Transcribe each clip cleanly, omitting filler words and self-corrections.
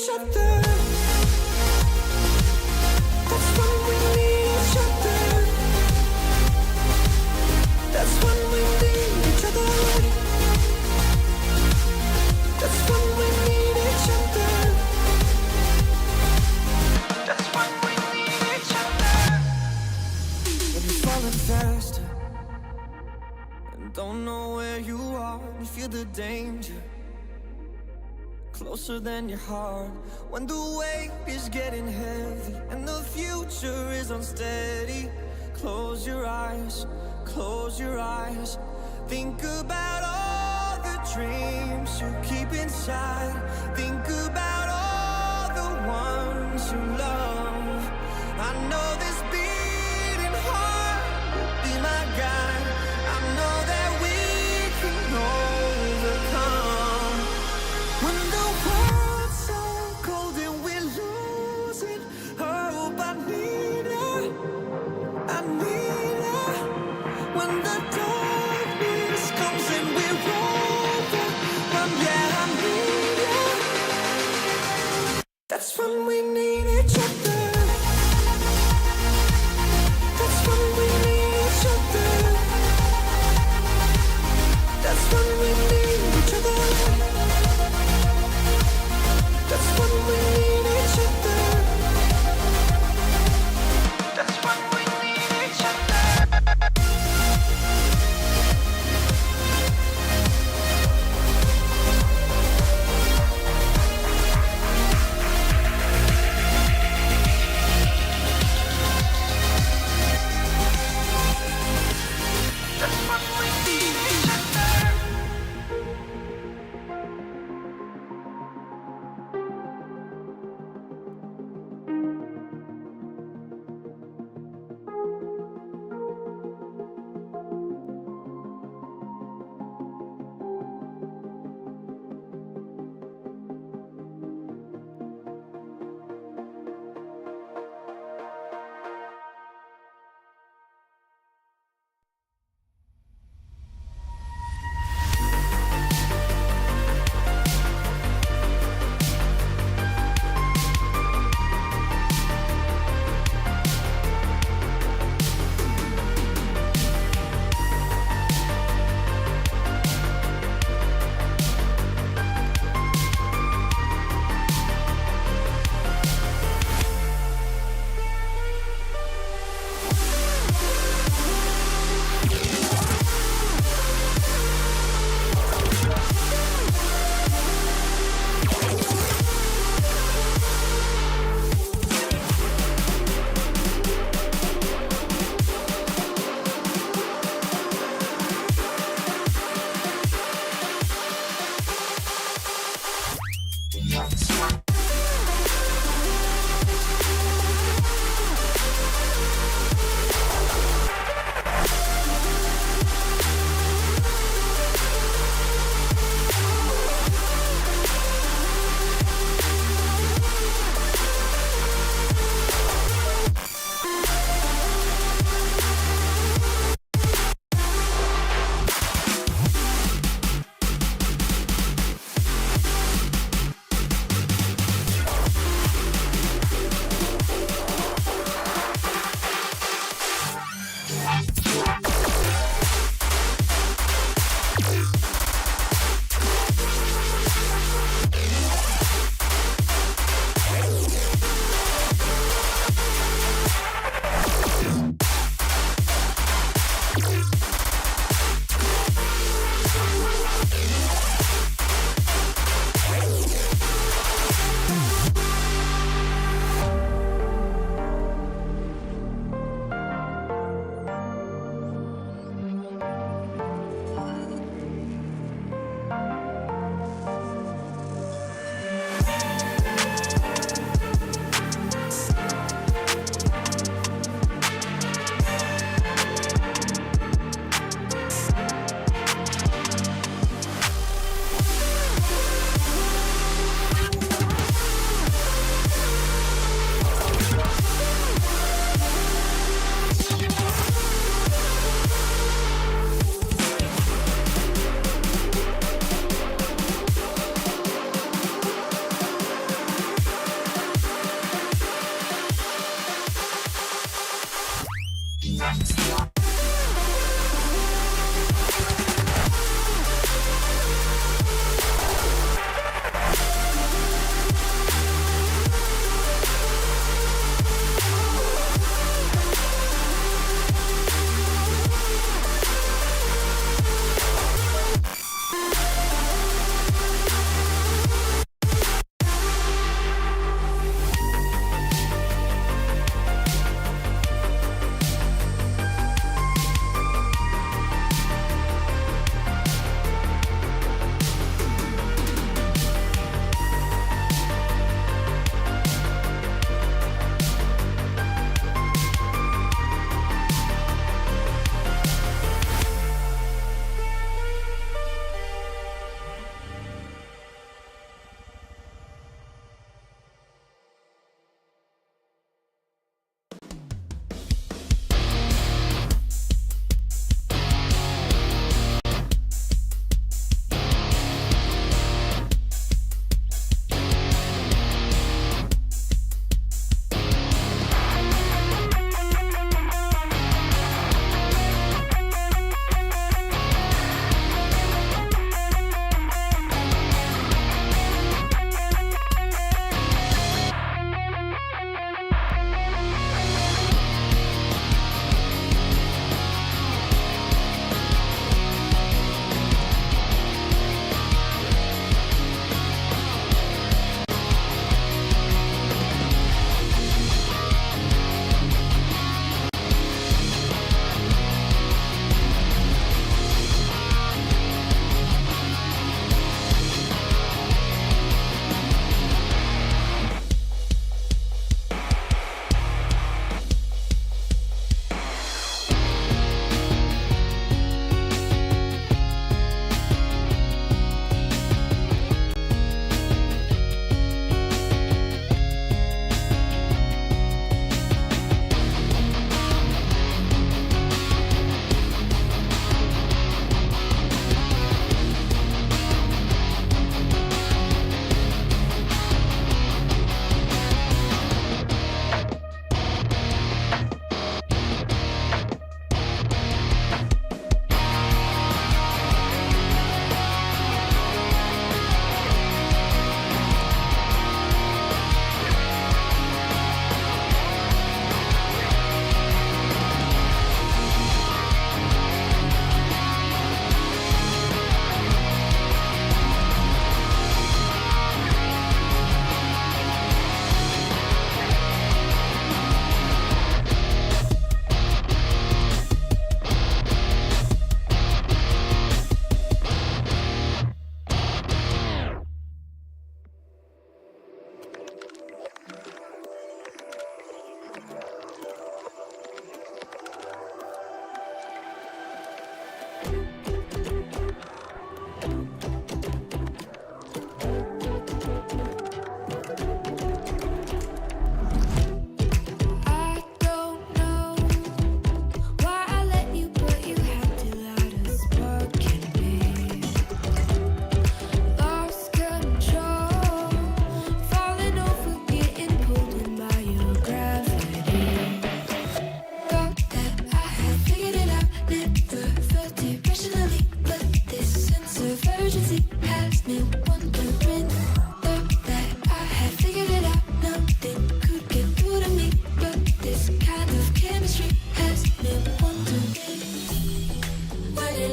each other. That's when we need each other. That's when we need each other. That's when we need each other. That's when we need each other. When you're falling faster and don't know where you are, you feel the danger closer than your heart. When the weight is getting heavy and the future is unsteady, close your eyes, close your eyes. Think about all the dreams you keep inside. Think about all the ones you love. I know this beating heart will be my guide. I know that we can overcome. When the world's so cold and we're losing hope, I need it, I need it. When the darkness comes and we're overrun, yeah, I need it. That's when we need each other. That's when we need each other. That's when we need each other. That's when we need each other. That's when we need each other. That's when we need each other.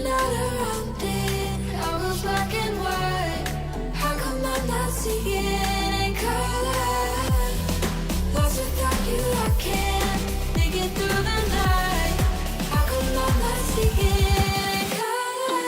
not around it. I was black and white. How come I'm not seeing in color? Lost without you, I can't make it through the night. How come I'm not seeing in color?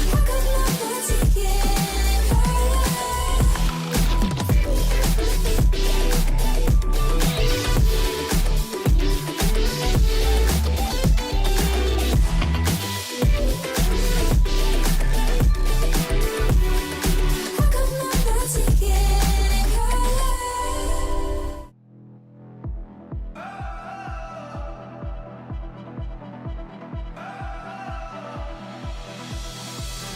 How come I'm not seeing in color? How come I'm not seeing in color?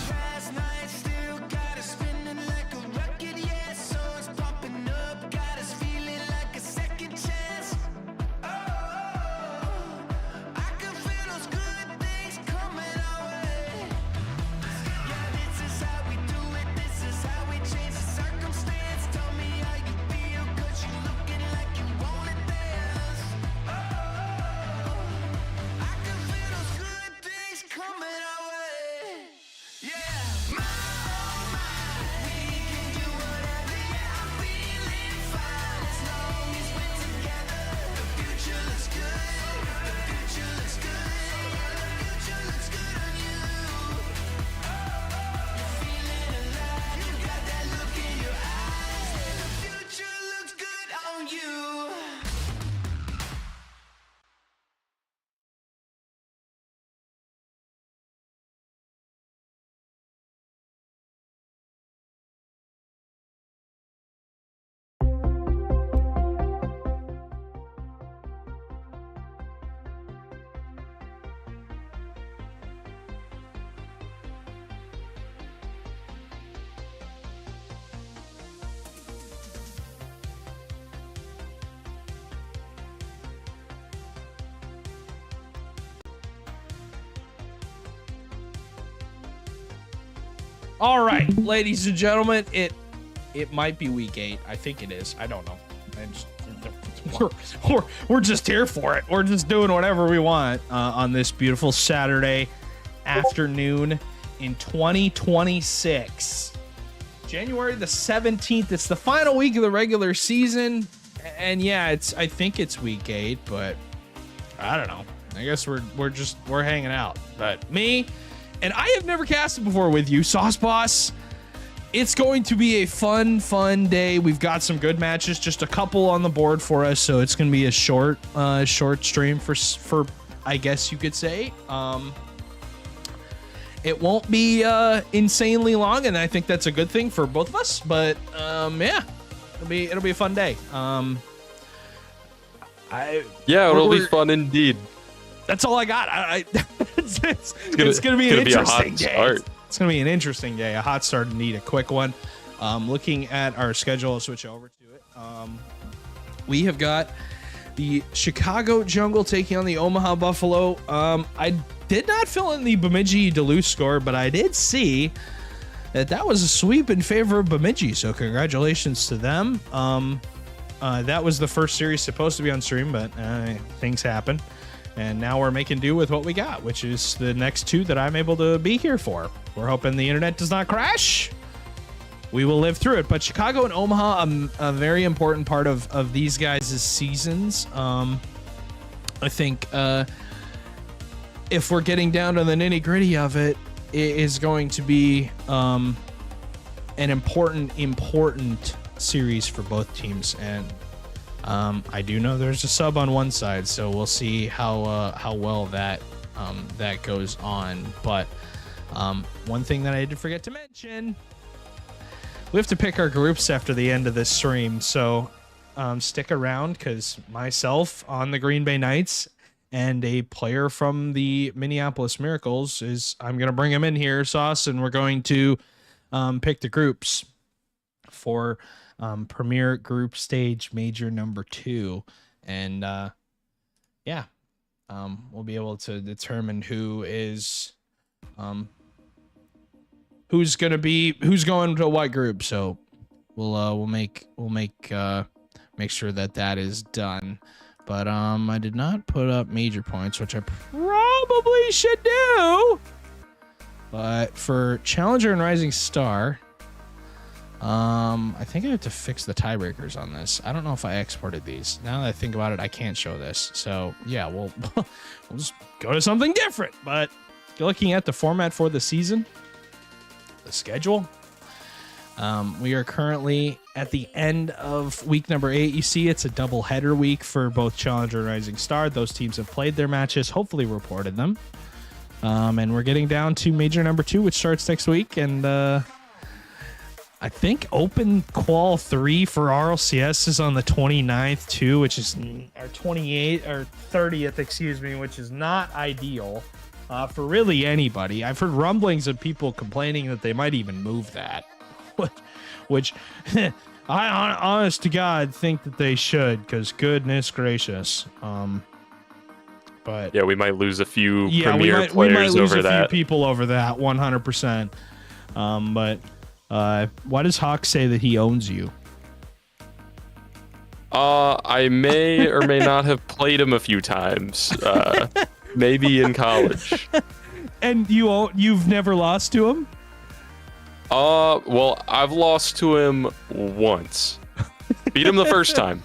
Last night still got us spinning like a record, yeah. So it's popping up, got us feeling like a second chance. Oh, I can feel those good things coming our way. Yeah, this is how we do it, this is how we change the circumstance. Tell me how you feel, 'cause you looking like you wanna dance. Oh, I can feel those good things coming our way. Yeah, my oh my, we can do whatever. Yeah, I'm feeling fine as long as we're together. The future looks good. The future looks good. The future looks good on you. You're feeling alive. You got that look in your eyes. The future looks good on you. All right, ladies and gentlemen, it might be week 8. I think it is. I don't know. We're just here for it. We're just doing whatever we want on this beautiful Saturday afternoon in 2026. January the 17th. It's the final week of the regular season. And yeah, I think it's week 8, but I don't know. I guess we're hanging out. But me, and I have never casted before with you, Sauce Boss. It's going to be a fun day. We've got some good matches, just a couple on the board for us, so it's going to be a short stream for I guess you could say. It won't be insanely long, and I think that's a good thing for both of us. But yeah, it'll be a fun day. It'll be fun indeed. That's all I got. It's gonna be an interesting day. It's gonna be an interesting day. A hot start, need a quick one. Looking at our schedule, I'll switch over to it. We have got the Chicago Jungle taking on the Omaha Buffalo. I did not fill in the Bemidji Duluth score, but I did see that was a sweep in favor of Bemidji. So congratulations to them. That was the first series supposed to be on stream, but things happen. And now we're making do with what we got, which is the next 2 that I'm able to be here for. We're hoping the internet does not crash. We will live through it. But Chicago and Omaha, a very important part of these guys' seasons. I think if we're getting down to the nitty gritty of it, it is going to be an important series for both teams. And I do know there's a sub on one side, so we'll see how well that goes on. But one thing that I did forget to mention, we have to pick our groups after the end of this stream, so stick around, because myself on the Green Bay Knights and a player from the Minneapolis Miracles I'm going to bring him in here, Sauce, and we're going to pick the groups for Premier Group Stage Major number 2, and we'll be able to determine who is who's going to what group. So we'll make sure that is done. But I did not put up major points, which I probably should do. But for Challenger and Rising Star, I think I have to fix the tiebreakers on this. I don't know if I exported these. Now that I think about it, I can't show this. So yeah, we'll just go to something different. But looking at the format for the season, the schedule, we are currently at the end of week number 8. You see, it's a double header week for both Challenger and Rising Star. Those teams have played their matches, hopefully reported them. And we're getting down to major number 2, which starts next week. And I think open qual 3 for RLCS is on the 29th too, which is our 28th or 30th, excuse me, which is not ideal for really anybody. I've heard rumblings of people complaining that they might even move that. Which I honest to God think that they should, because goodness gracious. But yeah, we might lose a few premier players over that. We might lose a few people over that, 100%. But why does Hawk say that he owns you? I may or may not have played him a few times. Maybe in college. And you've never lost to him? Well, I've lost to him once. Beat him the first time.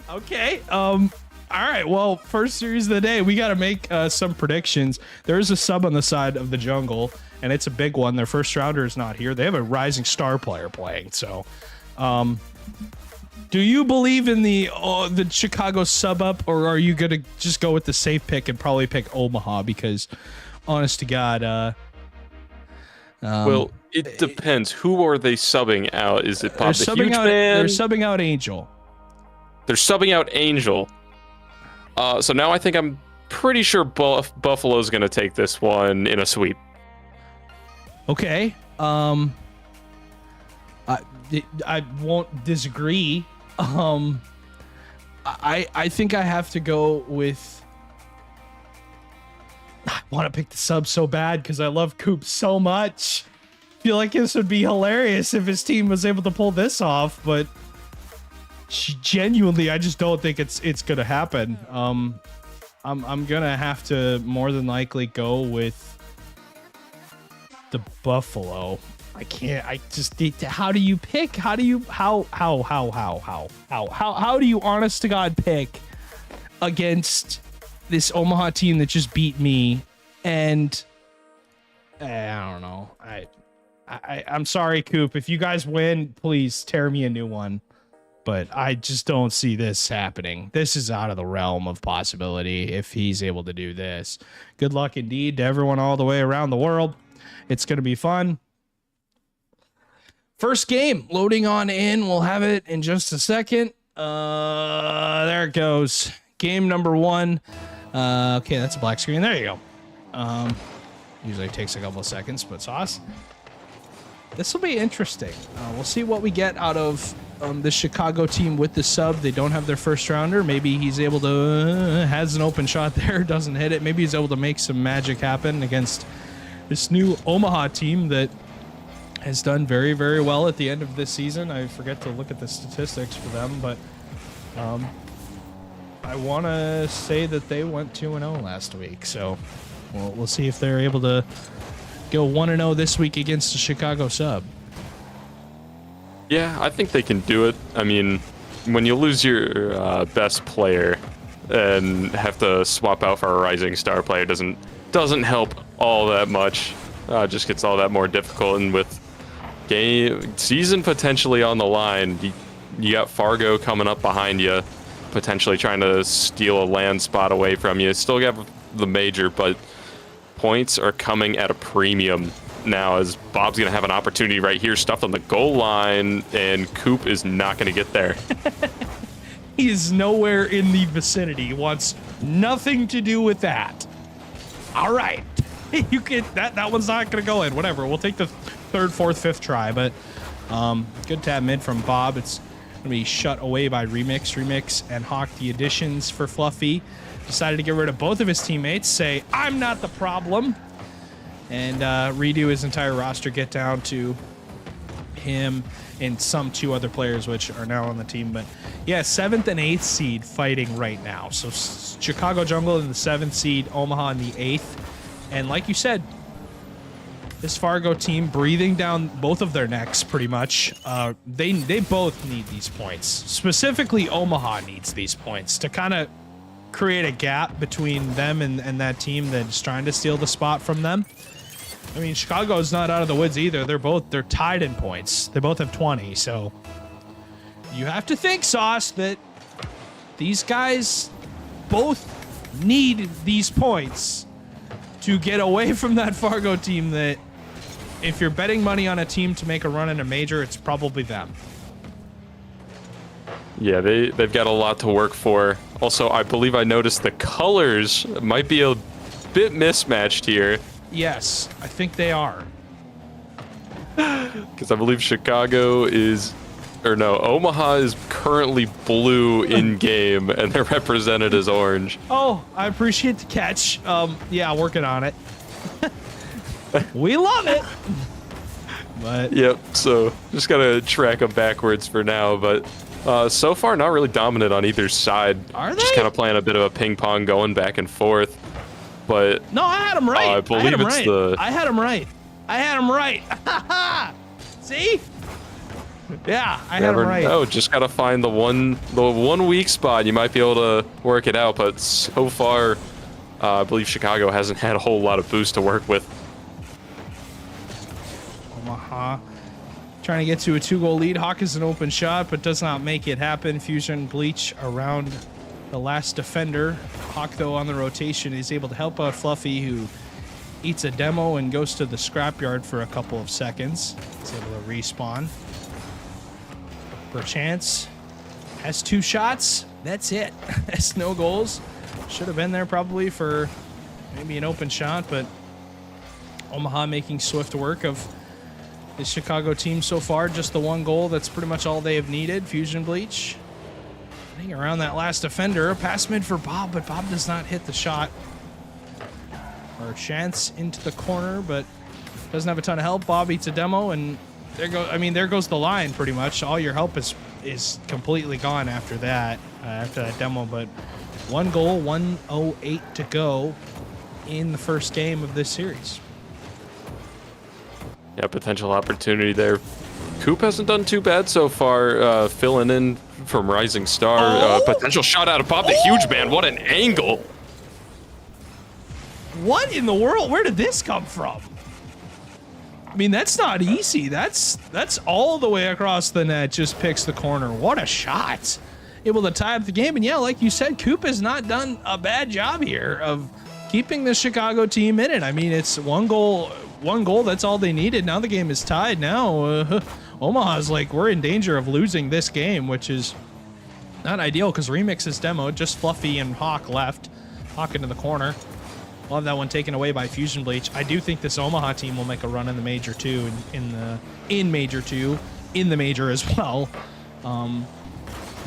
Okay. All right. Well, first series of the day, we got to make some predictions. There is a sub on the side of the jungle, and it's a big one. Their first rounder is not here. They have a Rising Star player playing. So, do you believe in the Chicago sub up, or are you gonna just go with the safe pick and probably pick Omaha? Because, honest to God, well, it depends. Who are they subbing out? Is it Pop the Huge Man? They're subbing out Angel. They're subbing out Angel. So now I think I'm pretty sure Buffalo's gonna take this one in a sweep. Okay. I won't disagree. I think I have to go with. I want to pick the sub so bad because I love Coop so much. Feel like this would be hilarious if his team was able to pull this off, but genuinely, I just don't think it's gonna happen. I'm gonna have to more than likely go with the Buffalo. I can't. I just. How do you pick? How do you honest to God pick against this Omaha team that just beat me? And I don't know. I'm sorry, Coop. If you guys win, please tear me a new one. But I just don't see this happening. This is out of the realm of possibility if he's able to do this. Good luck indeed to everyone all the way around the world. It's going to be fun. First game loading on in. We'll have it in just a second. There it goes. Game number 1. Okay, that's a black screen. There you go. Usually takes a couple of seconds, but sauce. This will be interesting. We'll see what we get out of the Chicago team with the sub. They don't have their first rounder. Maybe he's able to has an open shot there, doesn't hit it. Maybe he's able to make some magic happen against this new Omaha team that has done very, very well at the end of this season. I forget to look at the statistics for them, but I want to say that they went 2-0 last week. So we'll see if they're able to go 1-0 this week against the Chicago sub. Yeah, I think they can do it. I mean, when you lose your best player and have to swap out for a Rising Star player doesn't help all that much. Just gets all that more difficult, and with season potentially on the line, you got Fargo coming up behind you, potentially trying to steal a land spot away from you. Still got the major, but points are coming at a premium now, as Bob's gonna have an opportunity right here, stuffed on the goal line, and Coop is not gonna get there. He is nowhere in the vicinity. He wants nothing to do with that. All right. You can that one's not gonna go in. Whatever. We'll take the 3rd, 4th, 5th try, but good tab mid from Bob. It's to be shut away by Remix. Remix and Hawk, the additions for Fluffy, decided to get rid of both of his teammates, say, I'm not the problem, and redo his entire roster, get down to him and some 2 other players, which are now on the team. But yeah, 7th and 8th seed fighting right now. So Chicago Jungle in the 7th seed, Omaha in the 8th. And like you said, this Fargo team breathing down both of their necks pretty much. They both need these points. Specifically, Omaha needs these points to kind of create a gap between them and that team that's trying to steal the spot from them. I mean, Chicago's not out of the woods either. They're tied in points. They both have 20, so you have to think, Sauce, that these guys both need these points to get away from that Fargo team that if you're betting money on a team to make a run in a major, it's probably them. Yeah, they've got a lot to work for. Also, I believe I noticed the colors might be a bit mismatched here. Yes, I think they are. Because I believe Chicago is, or no, Omaha is currently blue in game, and they're represented as orange. Oh, I appreciate the catch. Yeah, working on it. We love it. But yep. So just gotta track them backwards for now, but so far not really dominant on either side. Are they? Just kind of playing a bit of a ping pong, going back and forth. But no, I had him right. I believe it's the. I had him right. I had him right. See? Yeah, I had him right. No, just gotta find the one weak spot. You might be able to work it out, but so far, I believe Chicago hasn't had a whole lot of boost to work with. Omaha trying to get to a 2-goal lead. Hawk is an open shot, but does not make it happen. Fusion Bleach around the last defender. Hawk, though, on the rotation is able to help out Fluffy, who eats a demo and goes to the scrapyard for a couple of seconds. He's able to respawn. Perchance has 2 shots. That's it. That's no goals. Should have been there probably for maybe an open shot, but Omaha making swift work of the Chicago team so far. Just the 1 goal. That's pretty much all they have needed. Fusion Bleach getting around that last defender. Pass mid for Bob, but Bob does not hit the shot. Or a chance into the corner, but doesn't have a ton of help. Bob eats a demo, and there goes the line pretty much. All your help is completely gone after that demo. But 1 goal, 1:08 to go in the first game of this series. Yeah, potential opportunity there. Coop hasn't done too bad so far, filling in from Rising Star. Potential shot out of Bob the Huge Man. What an angle! What in the world? Where did this come from? I mean, that's not easy. That's all the way across the net. Just picks the corner. What a shot! Able to tie up the game. And yeah, like you said, Coop has not done a bad job here of keeping the Chicago team in it. I mean, it's 1 goal. That's all they needed. Now the game is tied. Now Omaha's like, we're in danger of losing this game, which is not ideal because Remix is demoed. Just Fluffy and Hawk left. Hawk into the corner. We'll have that one taken away by Fusion Bleach. I do think this Omaha team will make a run in the Major 2, in Major 2, in the Major as well. I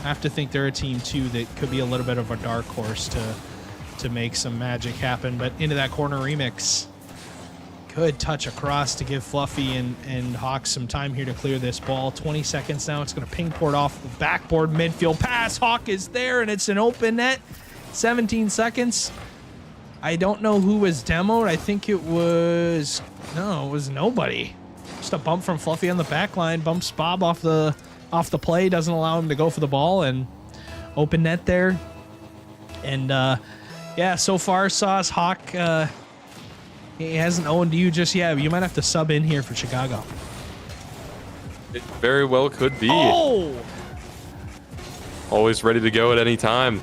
have to think they're a team too that could be a little bit of a dark horse to make some magic happen. But into that corner, Remix. Good touch across to give Fluffy and Hawk some time here to clear this ball. 20 seconds now. It's going to ping port off the backboard midfield pass. Hawk is there, and it's an open net. 17 seconds. I don't know who was demoed. I think it was nobody. Just a bump from Fluffy on the back line. Bumps Bob off the play. Doesn't allow him to go for the ball, and open net there. And yeah, so far, Sauce, Hawk, he hasn't owned you just yet. You might have to sub in here for Chicago. It very well could be. Oh! Always ready to go at any time.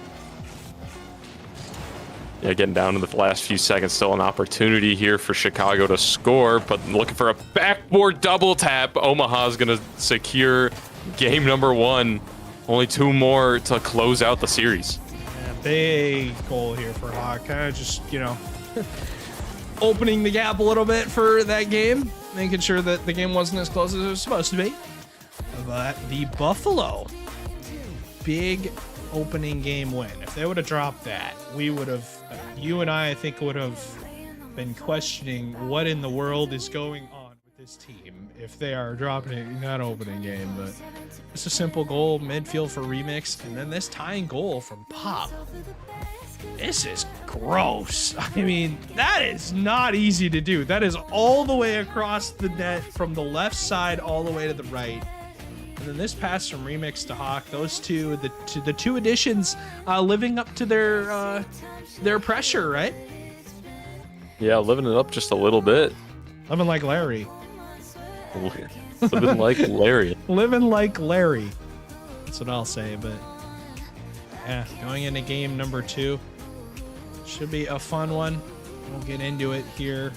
Yeah, getting down to the last few seconds. Still an opportunity here for Chicago to score, but looking for a backboard double tap. Omaha's going to secure game number 1. Only 2 more to close out the series. Yeah, big goal here for Hawk. Kind of just, opening the gap a little bit for that game, making sure that the game wasn't as close as it was supposed to be. But the Buffalo big opening game win. If they would have dropped that, we would have, you and I think, would have been questioning what in the world is going on with this team if they are dropping that opening game. But it's a simple goal, midfield for Remix, and then this tying goal from Pop. This is gross. I mean, that is not easy to do. That is all the way across the net from the left side all the way to the right. And then this pass from Remix to Hawk, those two, the two additions living up to their pressure, right? Yeah, living it up just a little bit. Living like Larry. Living like Larry. Living like Larry. That's what I'll say, but yeah, going into game number 2. Should be a fun one. We'll get into it here.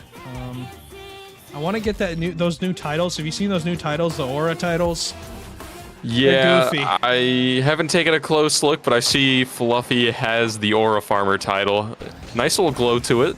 I want to get those new titles. Have you seen those new titles, the Aura titles? Yeah, I haven't taken a close look, but I see Fluffy has the Aura Farmer title. Nice little glow to it.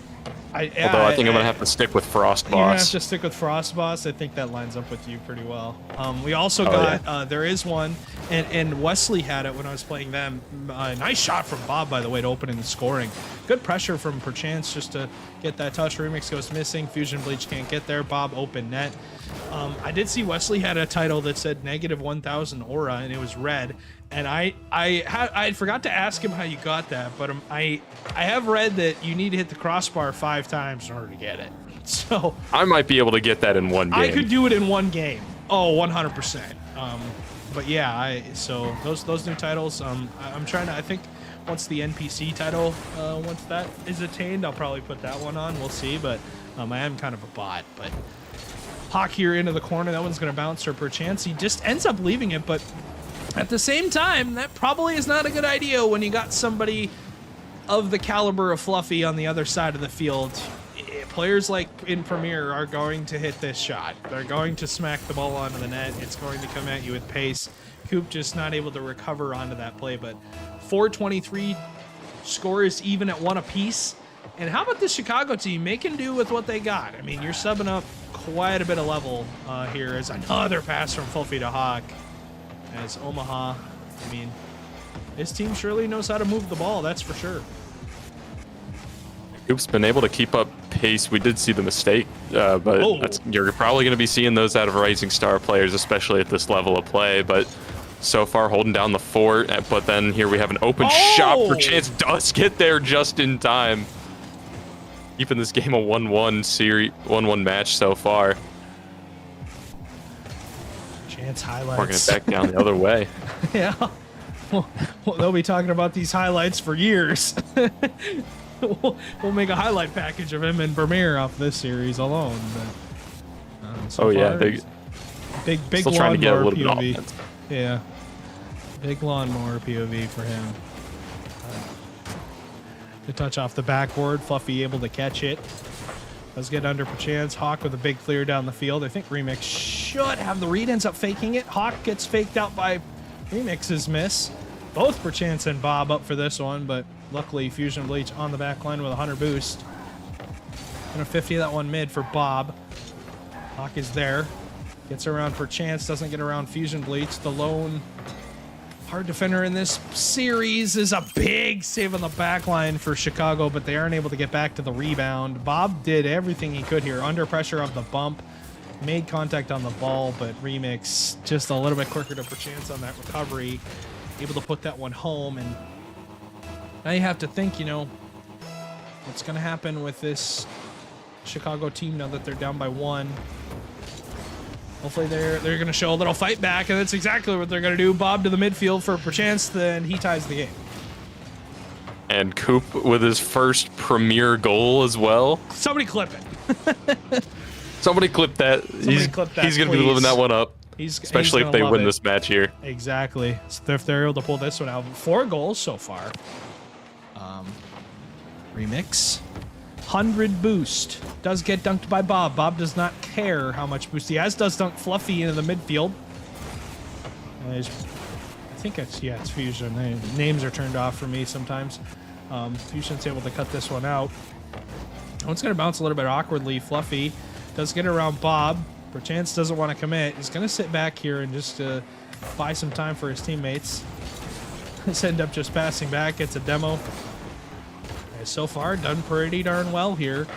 Although I think I'm going to have to stick with Frost Boss. You're going to have to stick with Frost Boss. I think that lines up with you pretty well. We also got, there is one, and Wesley had it when I was playing them. Nice shot from Bob, by the way, to open in the scoring. Good pressure from Perchance just to get that touch. Remix goes missing. Fusion Bleach can't get there. Bob open net. I did see Wesley had a title that said -1000 Aura, and it was red. And I forgot to ask him how you got that, but I have read that you need to hit the crossbar 5 times in order to get it. So I might be able to get that in one game. I could do it in one game. Oh, 100%. But yeah, so those new titles. I'm trying to. I think once the NPC title, once that is attained, I'll probably put that one on. We'll see. But I am kind of a bot. But Hawk here into the corner. That one's gonna bounce or Perchance. He just ends up leaving it, but at the same time, that probably is not a good idea when you got somebody of the caliber of Fluffy on the other side of the field. Players like in Premier are going to hit this shot. They're going to smack the ball onto the net. It's going to come at you with pace. Coop just not able to recover onto that play, but 423 scores even at 1 apiece. And how about the Chicago team making do with what they got? I mean, you're subbing up quite a bit of level here as another pass from Fluffy to Hawk. As Omaha, I mean, this team surely knows how to move the ball, that's for sure. Coop's been able to keep up pace. We did see the mistake, but you're probably going to be seeing those out of Rising Star players, especially at this level of play. But so far, holding down the fort. But then here we have an open shot. Perchance does get there just in time. Keeping this game a 1-1 series, 1-1 match so far. Highlights. Working it back down the other way. Yeah. Well, they'll be talking about these highlights for years. we'll make a highlight package of him in Vermeer off this series alone. But, so yeah, big still trying to get a little POV. bit of offense. Yeah, big lawnmower POV for him. Good touch off the backboard. Fluffy able to catch it. Let's get under Perchance. Hawk with a big clear down the field. I think Remix should have the read. Ends up faking it. Hawk gets faked out by Remix's miss. Both Perchance and Bob up for this one, but luckily Fusion Bleach on the back line with a 100 boost. And a 50 that one mid for Bob. Hawk is there. Gets around Perchance. Doesn't get around Fusion Bleach. The lone hard defender in this series is a big save on the back line for Chicago, but they aren't able to get back to the rebound. Bob did everything he could here under pressure of the bump, made contact on the ball, but Remix just a little bit quicker to Perchance on that recovery, able to put that one home. And now you have to think, you know, what's going to happen with this Chicago team now that they're down by 1. Hopefully they're going to show a little fight back, and that's exactly what they're going to do. Bob to the midfield for Perchance, then he ties the game. And Coop with his first Premier goal as well. Somebody clip it. Somebody clip that. He's going to be living that one up, especially if they win this match here. Exactly. So if they're able to pull this one out. 4 goals so far. Remix. 100 boost. Does get dunked by Bob. Bob does not care how much boost he has. Does dunk Fluffy into the midfield. I think it's Fusion. Names are turned off for me sometimes. Fusion's able to cut this one out. Oh, it's going to bounce a little bit awkwardly. Fluffy does get around Bob. Perchance doesn't want to commit. He's going to sit back here and just buy some time for his teammates. This end up just passing back. It's a demo. So far, done pretty darn well here.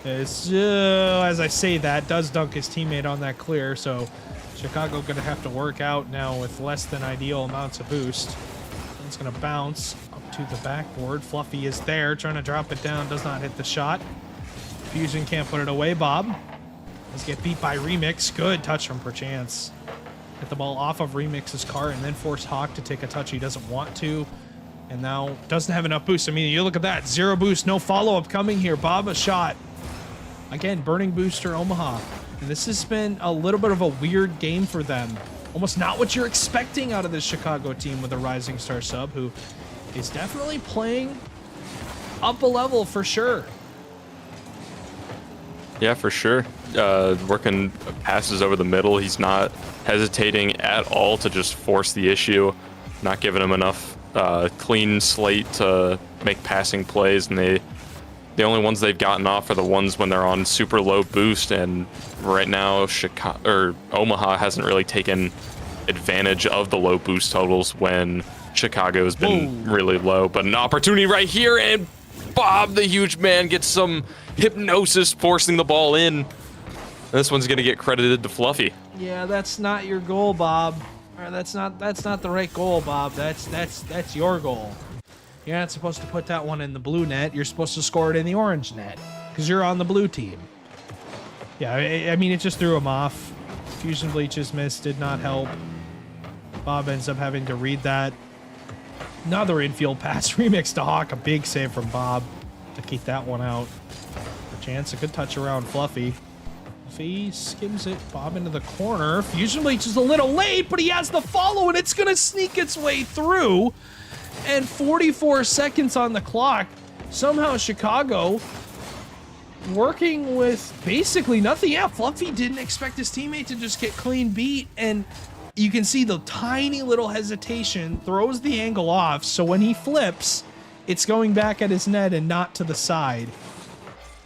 It's, as I say that, does dunk his teammate on that clear, so Chicago gonna have to work out now with less than ideal amounts of boost. It's gonna bounce up to the backboard. Fluffy is there, trying to drop it down, does not hit the shot. Fusion can't put it away, Bob. Let's get beat by Remix. Good touch from Perchance. Get the ball off of Remix's cart and then force Hawk to take a touch he doesn't want to. And now doesn't have enough boost. I mean, you look at that. 0 boost, no follow-up coming here. Bob, a shot. Again, burning booster Omaha. And this has been a little bit of a weird game for them. Almost not what you're expecting out of this Chicago team with a Rising Star sub, who is definitely playing up a level for sure. Yeah, for sure. Working passes over the middle. He's not hesitating at all to just force the issue. Not giving him enough clean slate to make passing plays, and the only ones they've gotten off are the ones when they're on super low boost. And right now, Omaha hasn't really taken advantage of the low boost totals when Chicago's been really low. But an opportunity right here, and Bob, the huge man, gets some hypnosis, forcing the ball in. This one's gonna get credited to Fluffy. Yeah, that's not your goal, Bob. Or that's not the right goal, Bob. That's your goal. You're not supposed to put that one in the blue net. You're supposed to score it in the orange net because you're on the blue team. Yeah, I mean, it just threw him off. Fusion Bleach's miss did not help. Bob ends up having to read that. Another infield pass. Remix to Hawk. A big save from Bob to keep that one out. A chance, a good touch around Fluffy. Fluffy skims it. Bob into the corner. Fusion Bleach is a little late, but he has the follow, and it's going to sneak its way through. And 44 seconds on the clock. Somehow Chicago working with basically nothing. Yeah, Fluffy didn't expect his teammate to just get clean beat, and you can see the tiny little hesitation throws the angle off, so when he flips, it's going back at his net and not to the side.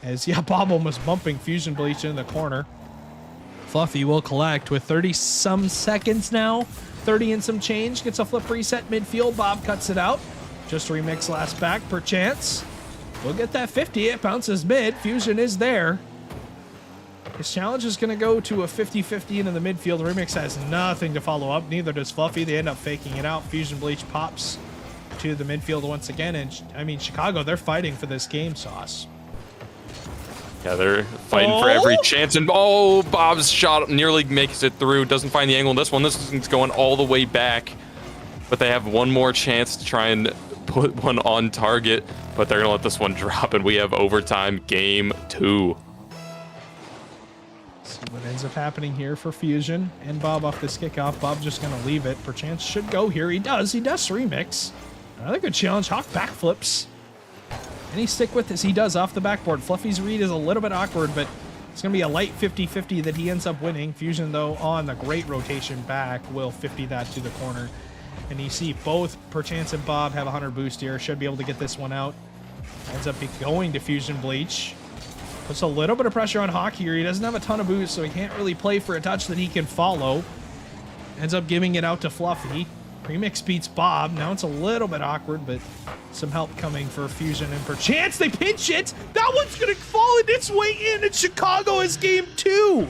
As, yeah, Bob almost bumping Fusion Bleach in the corner. Fluffy will collect with 30-some seconds now. 30 and some change. Gets a flip reset midfield. Bob cuts it out. Just Remix last back, Perchance. We'll get that 50. It bounces mid. Fusion is there. His challenge is going to go to a 50-50 into the midfield. Remix has nothing to follow up. Neither does Fluffy. They end up faking it out. Fusion Bleach pops to the midfield once again. And, I mean, Chicago, they're fighting for this game, Sauce. Yeah, they're fighting for every chance. And, Bob's shot nearly makes it through. Doesn't find the angle in this one. This one's going all the way back. But they have one more chance to try and put one on target. But they're going to let this one drop. And we have overtime game 2. See what ends up happening here for Fusion and Bob off this kickoff. Bob just going to leave it. Perchance should go here. He does. Remix. Another good challenge. Hawk backflips. And he stick with this. He does off the backboard. Fluffy's read is a little bit awkward, but it's going to be a light 50-50 that he ends up winning. Fusion, though, on the great rotation back, will 50 that to the corner. And you see both Perchance and Bob have 100 boost here. Should be able to get this one out. Ends up going to Fusion Bleach. Puts a little bit of pressure on Hawk here. He doesn't have a ton of boost, so he can't really play for a touch that he can follow. Ends up giving it out to Fluffy. Remix beats Bob. Now it's a little bit awkward, but some help coming for Fusion and Perchance. They pinch it. That one's going to fall in its way in, and Chicago is game 2.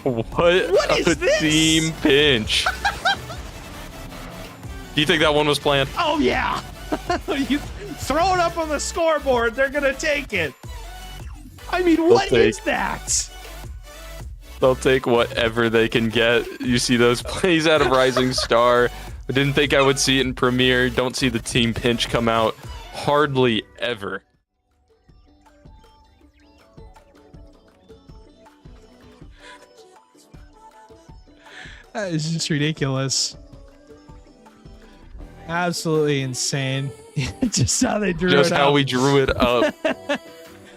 What is this? Team pinch. Do you think that one was planned? Oh, yeah. You throw it up on the scoreboard. They're going to take it. I mean, what is that? They'll take whatever they can get. You see those plays out of Rising Star. I didn't think I would see it in Premier. Don't see the team pinch come out hardly ever. That is just ridiculous. Absolutely insane. Just how they drew it up. Just how we drew it up.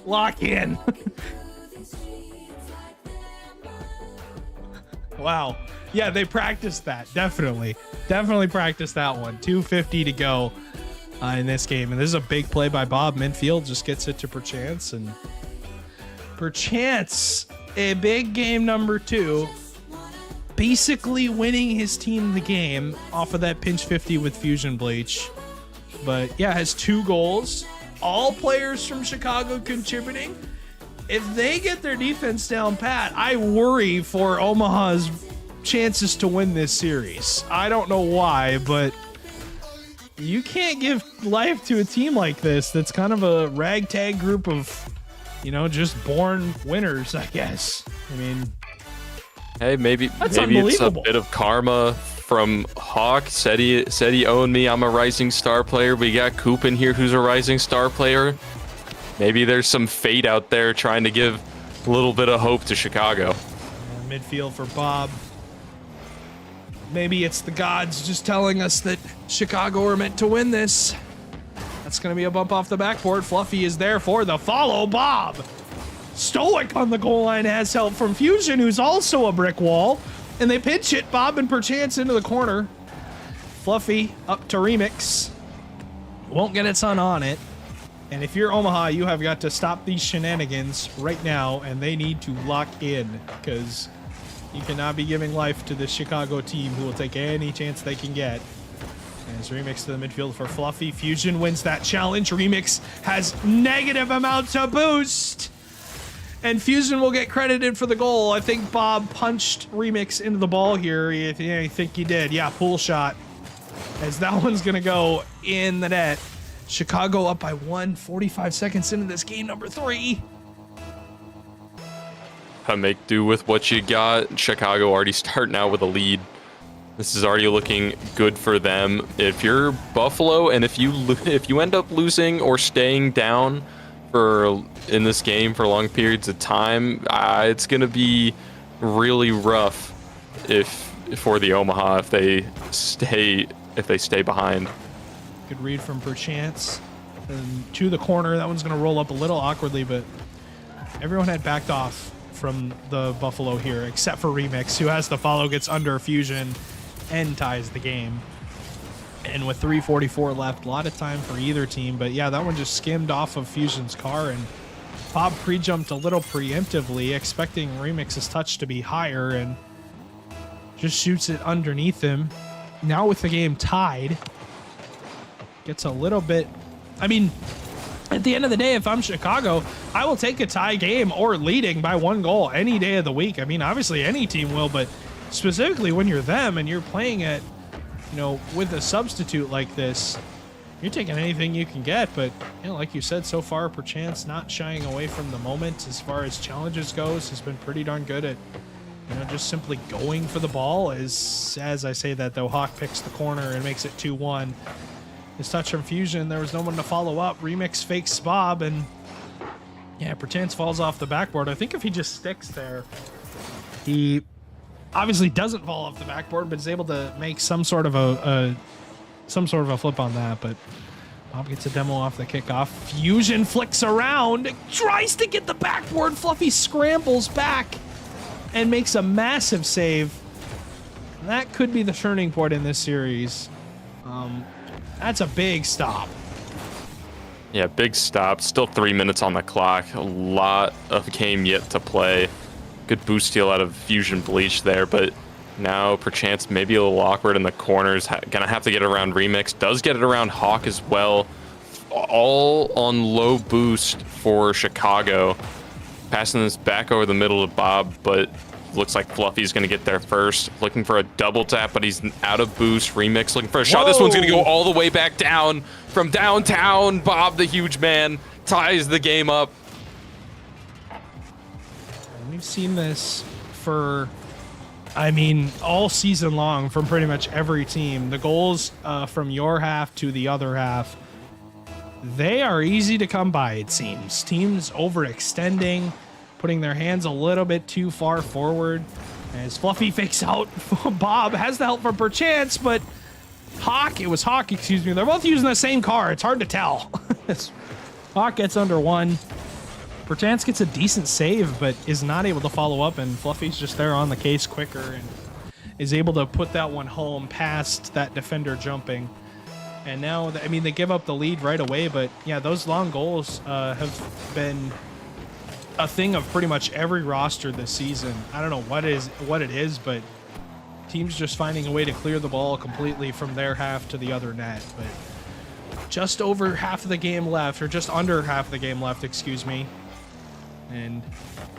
Lock in. Wow. Yeah, they practiced that. Definitely practiced that one. 2:50 to go in this game. And this is a big play by Bob. Minfield just gets it to Perchance. And Perchance, a big game number 2. basically winning his team the game off of that pinch 50 with Fusion Bleach. But yeah, has 2 goals. All players from Chicago contributing. If they get their defense down pat, I worry for Omaha's chances to win this series. I don't know why, but you can't give life to a team like this that's kind of a ragtag group of, you know, just born winners, I guess. I mean, hey, maybe it's a bit of karma from Hawk. Said he owned me. I'm a Rising Star player. We got Coop in here who's a Rising Star player. Maybe there's some fate out there trying to give a little bit of hope to Chicago. Midfield for Bob. Maybe it's the gods just telling us that Chicago are meant to win this. That's going to be a bump off the backboard. Fluffy is there for the follow. Bob stoic on the goal line, has help from Fusion, who's also a brick wall. And they pinch it, Bob and Perchance into the corner. Fluffy up to Remix. Won't get its son on it. And if you're Omaha, you have got to stop these shenanigans right now, and they need to lock in, because you cannot be giving life to this Chicago team who will take any chance they can get. As Remix to the midfield for Fluffy. Fusion wins that challenge. Remix has negative amounts of boost. And Fusion will get credited for the goal. I think Bob punched Remix into the ball here. Yeah, I think he did. Yeah, pool shot. As that one's going to go in the net. Chicago up by 1, 45 seconds into this game, number 3. Make do with what you got. Chicago already starting out with a lead. This is already looking good for them. If you're Buffalo and if you end up losing or staying down in this game for long periods of time, it's going to be really rough for the Omaha if they stay behind. Good read from Perchance. And to the corner. That one's going to roll up a little awkwardly, but everyone had backed off from the Buffalo here, except for Remix, who has the follow, gets under Fusion, and ties the game. And with 3:44 left, a lot of time for either team. But yeah, that one just skimmed off of Fusion's car, and Bob pre-jumped a little preemptively, expecting Remix's touch to be higher, and just shoots it underneath him. Now with the game tied, gets a little bit... I mean, at the end of the day, if I'm Chicago, I will take a tie game or leading by 1 goal any day of the week. I mean, obviously any team will, but specifically when you're them and you're playing it, you know, with a substitute like this, you're taking anything you can get. But, you know, like you said, so far, Perchance not shying away from the moment as far as challenges goes, has been pretty darn good at, you know, just simply going for the ball. As I say that, though, Hawk picks the corner and makes it 2-1. His touch from Fusion, there was no one to follow up. Remix fakes Bob, and yeah, Perchance falls off the backboard. I think if he just sticks there, he obviously doesn't fall off the backboard, but is able to make some sort of a flip on that. But Bob gets a demo off the kickoff. Fusion flicks around, tries to get the backboard. Fluffy scrambles back and makes a massive save. That could be the turning point in this series. That's a big stop. Yeah, big stop. Still 3 minutes on the clock. A lot of game yet to play. Good boost steal out of Fusion Bleach there, but now Perchance maybe a little awkward in the corners. Gonna have to get around Remix. Does get it around Hawk as well. All on low boost for Chicago. Passing this back over the middle to Bob, but looks like Fluffy's going to get there first. Looking for a double tap, but he's out of boost. Remix looking for a shot. This one's going to go all the way back down from downtown. Bob, the huge man, ties the game up. We've seen this for, I mean, all season long from pretty much every team. The goals from your half to the other half, they are easy to come by, it seems. Teams overextending, putting their hands a little bit too far forward. As Fluffy fakes out, Bob has the help from Perchance, but Hawk, excuse me. They're both using the same car. It's hard to tell. Hawk gets under 1. Perchance gets a decent save, but is not able to follow up, and Fluffy's just there on the case quicker and is able to put that one home past that defender jumping. And now, I mean, they give up the lead right away, but yeah, those long goals have been a thing of pretty much every roster this season. I don't know what it is, but Teams just finding a way to clear the ball completely from their half to the other net. But just over half of the game left, or just under half of the game left, excuse me. And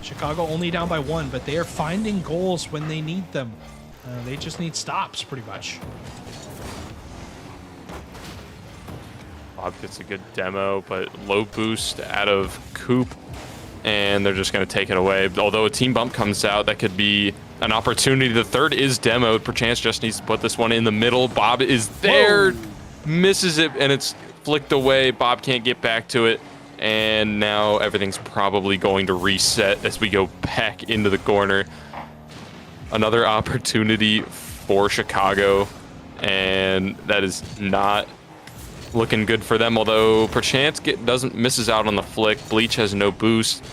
Chicago only down by 1, but they are finding goals when they need them. They just need stops, pretty much. Bob gets a good demo, but low boost out of Coop, and they're just going to take it away. Although a team bump comes out, that could be an opportunity. The third is demoed. Perchance just needs to put this one in the middle. Bob is there, misses it, and it's flicked away. Bob can't get back to it, and now everything's probably going to reset as we go back into the corner. Another opportunity for Chicago, and that is not looking good for them. Although Perchance misses out on the flick. Bleach has no boost,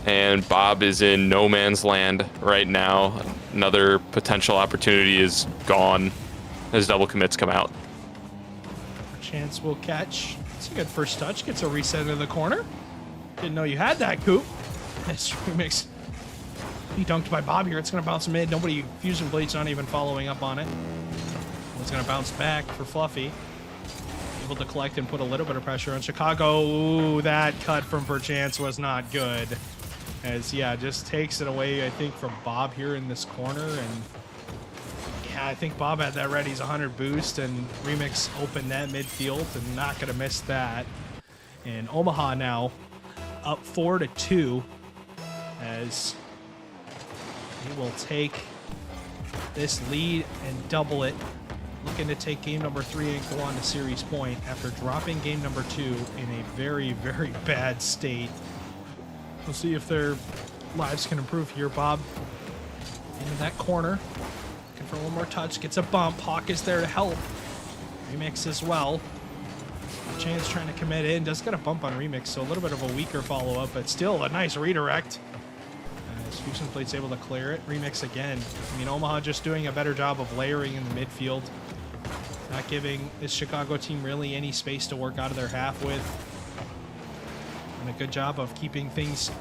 and Bob is in no man's land right now. Another potential opportunity is gone as double commits come out. Chance will catch. It's a good first touch. Gets a reset into the corner. Didn't know you had that, Coop. Nice remix. He dunked by Bob here. It's going to bounce mid. Nobody, Fusion Blade's not even following up on it. It's going to bounce back for Fluffy. Able to collect and put a little bit of pressure on Chicago. Ooh, that cut from Perchance was not good. As, yeah, just takes it away, I think, from Bob here in this corner. And, yeah, I think Bob had that ready. He's 100 boost, and Remix opened that midfield, and not going to miss that. And Omaha now up 4-2 as he will take this lead and double it. Looking to take game number 3 and go on to series point after dropping game number 2 in a very, very bad state. We'll see if their lives can improve here. Bob into that corner. Looking for one more touch. Gets a bump. Hawk is there to help. Remix as well. Chance trying to commit in. Does get a bump on Remix, so a little bit of a weaker follow-up, but still a nice redirect. Fusion Blade's able to clear it. Remix again. I mean, Omaha just doing a better job of layering in the midfield. Not giving this Chicago team really any space to work out of their half with. And a good job of keeping things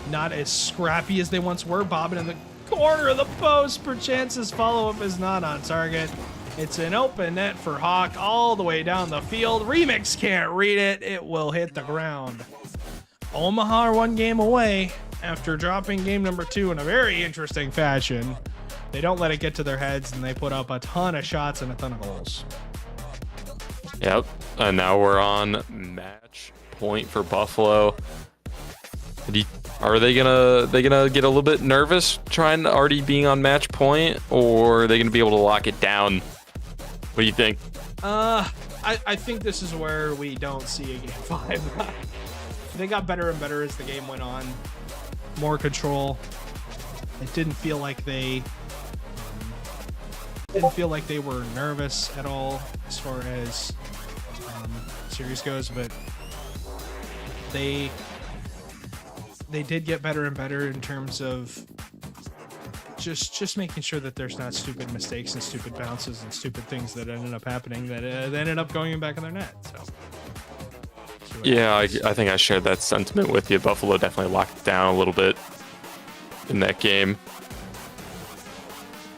not as scrappy as they once were. Bobbing in the corner of the post. Perchance's follow-up is not on target. It's an open net for Hawk all the way down the field. Remix can't read it. It will hit the ground. Omaha are 1 game away after dropping game number 2 in a very interesting fashion. They don't let it get to their heads, and they put up a ton of shots and a ton of goals. Yep, and now we're on match point for Buffalo. Are they gonna get a little bit nervous trying to already being on match point, or are they gonna be able to lock it down? What do you think? I think this is where we don't see a game 5. They got better and better as the game went on. More control. It didn't feel like they were nervous at all as far as series goes, but they did get better and better in terms of just making sure that there's not stupid mistakes and stupid bounces and stupid things that ended up happening that ended up going back in their net. So. Yeah, I think I shared that sentiment with you. Buffalo definitely locked down a little bit in that game.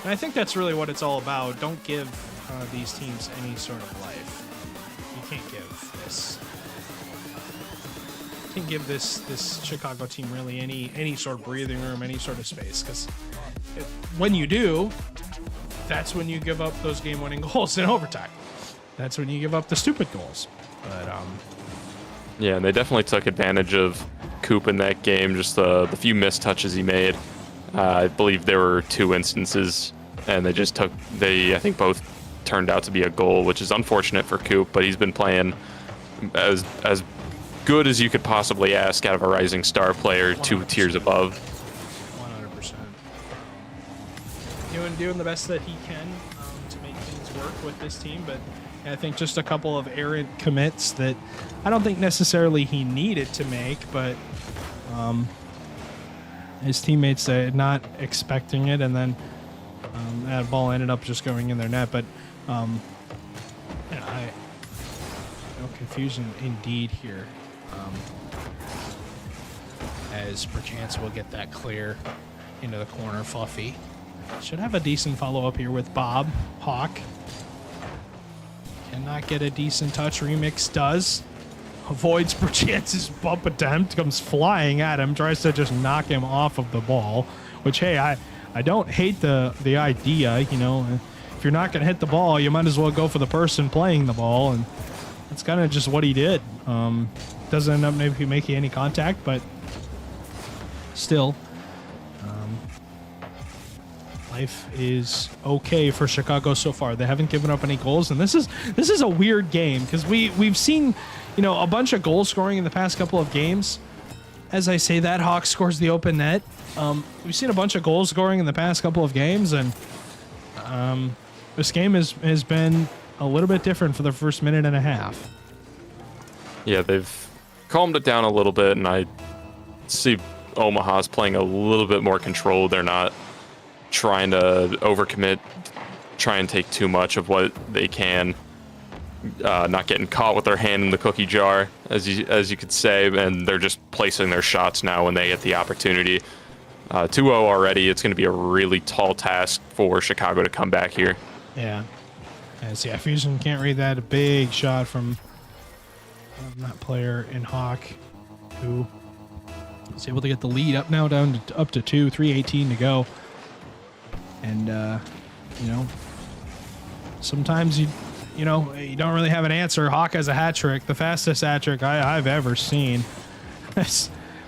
And I think that's really what it's all about. Don't give these teams any sort of life. You can't give this Chicago team really any sort of breathing room, any sort of space. Because when you do, that's when you give up those game-winning goals in overtime. That's when you give up the stupid goals. But yeah, and they definitely took advantage of Coop in that game, just the few missed touches he made. I believe there were 2 instances, and I think both turned out to be a goal, which is unfortunate for Coop, but he's been playing as good as you could possibly ask out of a rising star player, 2 tiers above. 100%. Doing the best that he can to make things work with this team, but I think just a couple of errant commits that I don't think necessarily he needed to make, but his teammates not expecting it, and then that ball ended up just going in their net. But no confusion indeed here. As perchance we'll get that clear into the corner. Fluffy Should have a decent follow-up here with Bob. Hawk. Cannot get a decent touch. Remix does. Avoids Perchance's bump attempt. Comes flying at him. Tries to just knock him off of the ball. Which, hey, I don't hate the idea. You know, if you're not going to hit the ball, you might as well go for the person playing the ball. And that's kind of just what he did. Doesn't end up maybe making any contact, but still. Life is okay for Chicago so far. They haven't given up any goals, and this is a weird game because we've seen, you know, a bunch of goal scoring in the past couple of games. As I say that, Hawk scores the open net. We've seen a bunch of goal scoring in the past couple of games, and this game has been a little bit different for the first minute and a half. Yeah, they've calmed it down a little bit, and I see Omaha's playing a little bit more controlled. They're not trying to overcommit, try and take too much of what they can, not getting caught with their hand in the cookie jar, as you could say, and they're just placing their shots now when they get the opportunity. 2-0 already. It's going to be a really tall task for Chicago to come back here. Yeah. As yeah, Fusion can't read that. A big shot from that player in Hawk, who is able to get the lead up now, down to up to 2, 3:18 to go. And you know, sometimes you don't really have an answer. Hawk has a hat trick, the fastest hat trick I've ever seen.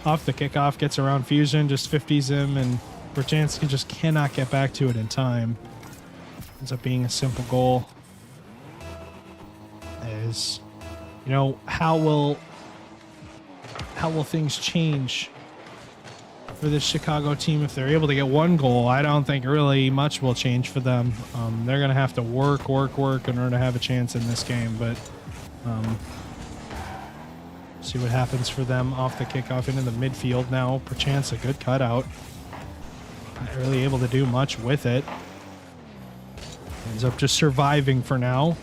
Off the kickoff, gets around Fusion, just 50s him, and Perchance just cannot get back to it in time. Ends up being a simple goal. As you know, how will things change for this Chicago team if they're able to get one goal? I don't think really much will change for them. They're going to have to work in order to have a chance in this game, but see what happens for them off the kickoff into the midfield now. Perchance a good cutout. Not really able to do much with it. Ends up just surviving for now.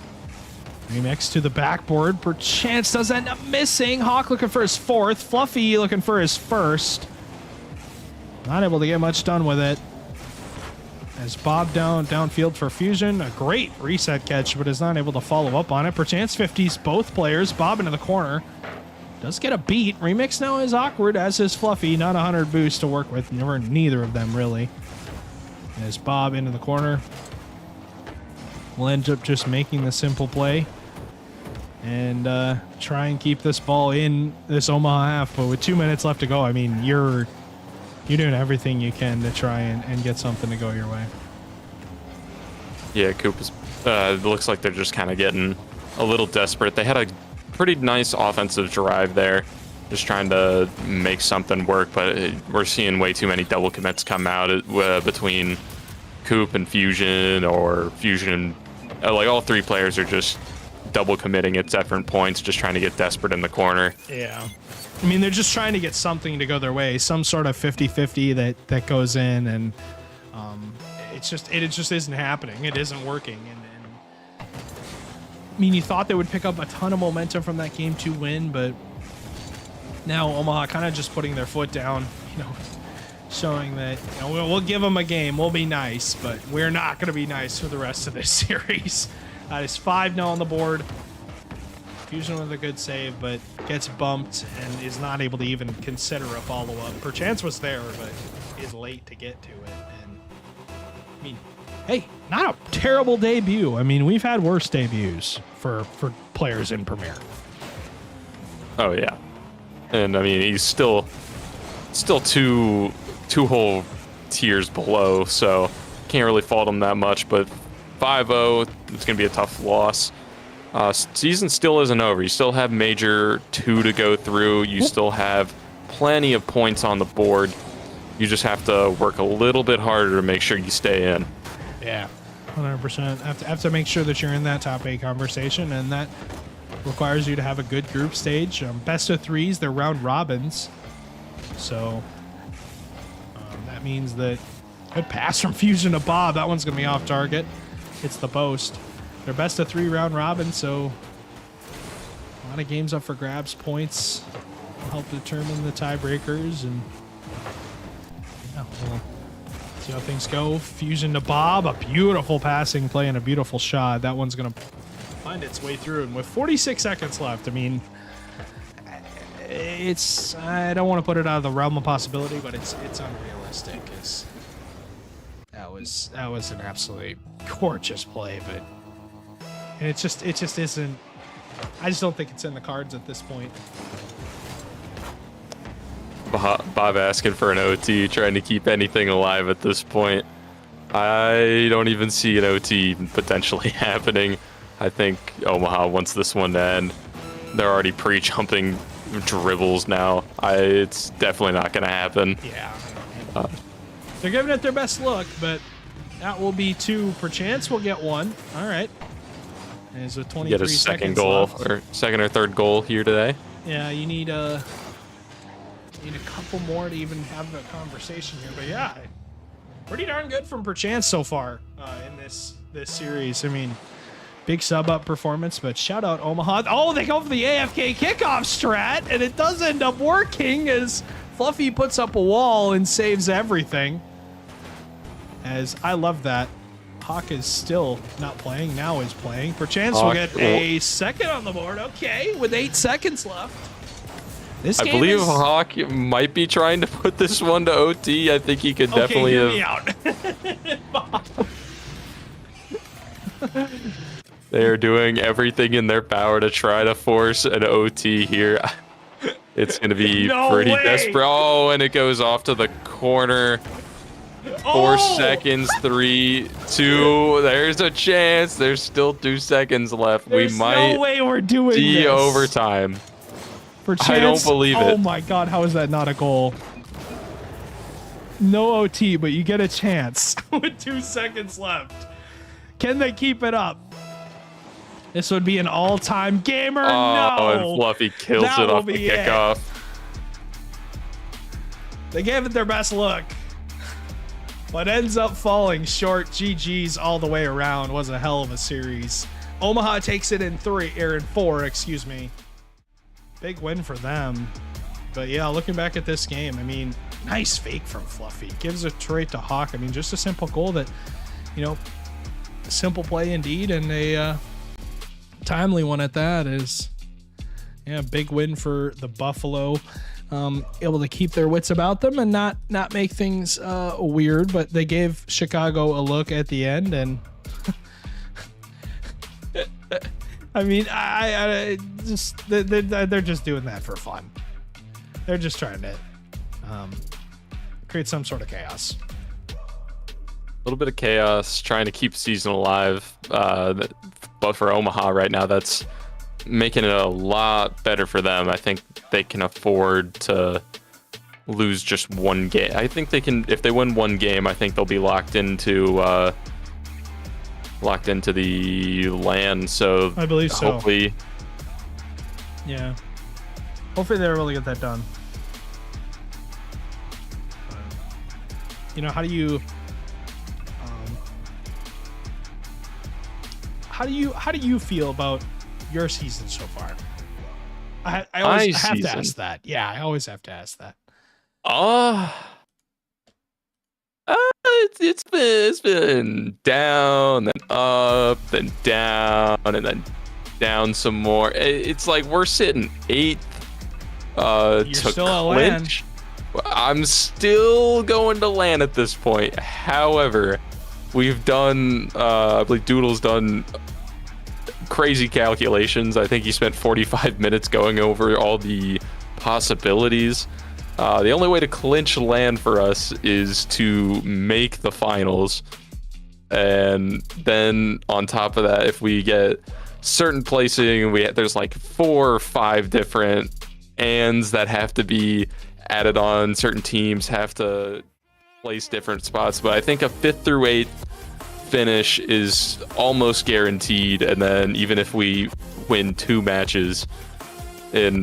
Remix to the backboard. Perchance does end up missing. Hawk looking for his fourth. Fluffy looking for his first. Not able to get much done with it. As Bob downfield for Fusion. A great reset catch, but is not able to follow up on it. Perchance 50s both players. Bob into the corner. Does get a beat. Remix now is awkward, as is Fluffy. Not 100 boost to work with. Neither of them, really. As Bob into the corner. Will end up just making the simple play. And try and keep this ball in this Omaha half. But with 2 minutes left to go, I mean, you're doing everything you can to try and get something to go your way. Yeah, Coop is, looks like they're just kind of getting a little desperate. They had a pretty nice offensive drive there, just trying to make something work, but we're seeing way too many double commits come out between Coop and Fusion, or Fusion, like all three players are just double committing at different points, just trying to get desperate in the corner. Yeah. I mean, they're just trying to get something to go their way, some sort of 50-50 that goes in, and it just isn't happening. It isn't working. And I mean, you thought they would pick up a ton of momentum from that game to win, but now Omaha kind of just putting their foot down, showing that we'll give them a game, we'll be nice, but we're not going to be nice for the rest of this series. That is 5-0 on the board. Fusion with a good save, but gets bumped and is not able to even consider a follow-up. Perchance was there, but is late to get to it. And I mean, hey, not a terrible debut. I mean, we've had worse debuts for players in Premier. Oh yeah, and I mean he's still two whole tiers below, so can't really fault him that much. But 5-0, it's gonna be a tough loss. Season still isn't over. You still have Major 2 to go through. You still have plenty of points on the board. You just have to work a little bit harder to make sure you stay in. Yeah, 100%. Have to make sure that you're in that top 8 conversation, and that requires you to have a good group stage. Best of 3s, they're round robins. So that means that good pass from Fusion to Bob. That one's going to be off target. It's the post. They're best of 3 round robin, so a lot of games up for grabs. Points will help determine the tiebreakers, and yeah, we'll See how things go. Fusion to Bob. A beautiful passing play and a beautiful shot. That one's going to find its way through. And with 46 seconds left, I mean, I don't want to put it out of the realm of possibility, but it's unrealistic. That was an absolutely gorgeous play, but and it just isn't. I just don't think it's in the cards at this point. Bob asking for an OT, trying to keep anything alive at this point. I don't even see an OT potentially happening. I think Omaha wants this one to end. They're already pre-jumping dribbles now. It's definitely not going to happen. Yeah. They're giving it their best look, but that will be 2 per chance. We'll get 1. All right. And it's with 23 get a second goal left. or second or third goal here today. Yeah, you need a couple more to even have a conversation here. But yeah, pretty darn good from Perchance so far in this series. I mean, big sub up performance, but shout out Omaha. Oh, they go for the AFK kickoff strat, and it does end up working as Fluffy puts up a wall and saves everything. As I love that. Hawk is still not playing, now is playing. Perchance will get a second on the board. Okay, with 8 seconds left. This I believe Hawk might be trying to put this one to OT. I think he could definitely hear have. Me out. They are doing everything in their power to try to force an OT here. It's going to be pretty desperate. Oh, and it goes off to the corner. 4 seconds, 3, 2. There's a chance. There's still 2 seconds left. There's we might no way we're doing this. Overtime. Perchance, I don't believe it. Oh my god, how is that not a goal? No OT, but you get a chance with 2 seconds left. Can they keep it up? This would be an all-time gamer. No. And Fluffy kills it off the kickoff. They gave it their best look. But ends up falling short. GG's all the way around. Was a hell of a series. Omaha takes it in 4, excuse me. Big win for them. But yeah, looking back at this game, I mean, nice fake from Fluffy. Gives a trait to Hawk. I mean, just a simple goal that, you know, simple play indeed, and a timely one at that is, yeah, big win for the Buffalo. Able to keep their wits about them and not make things weird, but they gave Chicago a look at the end, and I mean, I just they're just doing that for fun. They're just trying to create some sort of chaos. A little bit of chaos, trying to keep the season alive. But for Omaha right now, that's making it a lot better for them. I think they can afford to lose just 1 game. I think they can, if they win 1 game, I think they'll be locked into the LAN. So I believe so. Hopefully, yeah. Hopefully they're able to get that done. You know, how do you feel about your season so far? I always have to ask that. Yeah, I always have to ask that. It's been down, then up, then down, and then down some more. It's like we're sitting 8th You're to still clinch. I'm still going to LAN at this point. However, we've done, I believe Doodle's done crazy calculations. I think he spent 45 minutes going over all the possibilities. The only way to clinch LAN for us is to make the finals. And then on top of that, if we get certain placing, there's like 4 or 5 different ands that have to be added on. Certain teams have to place different spots. But I think a 5th through 8th finish is almost guaranteed, and then even if we win 2 matches in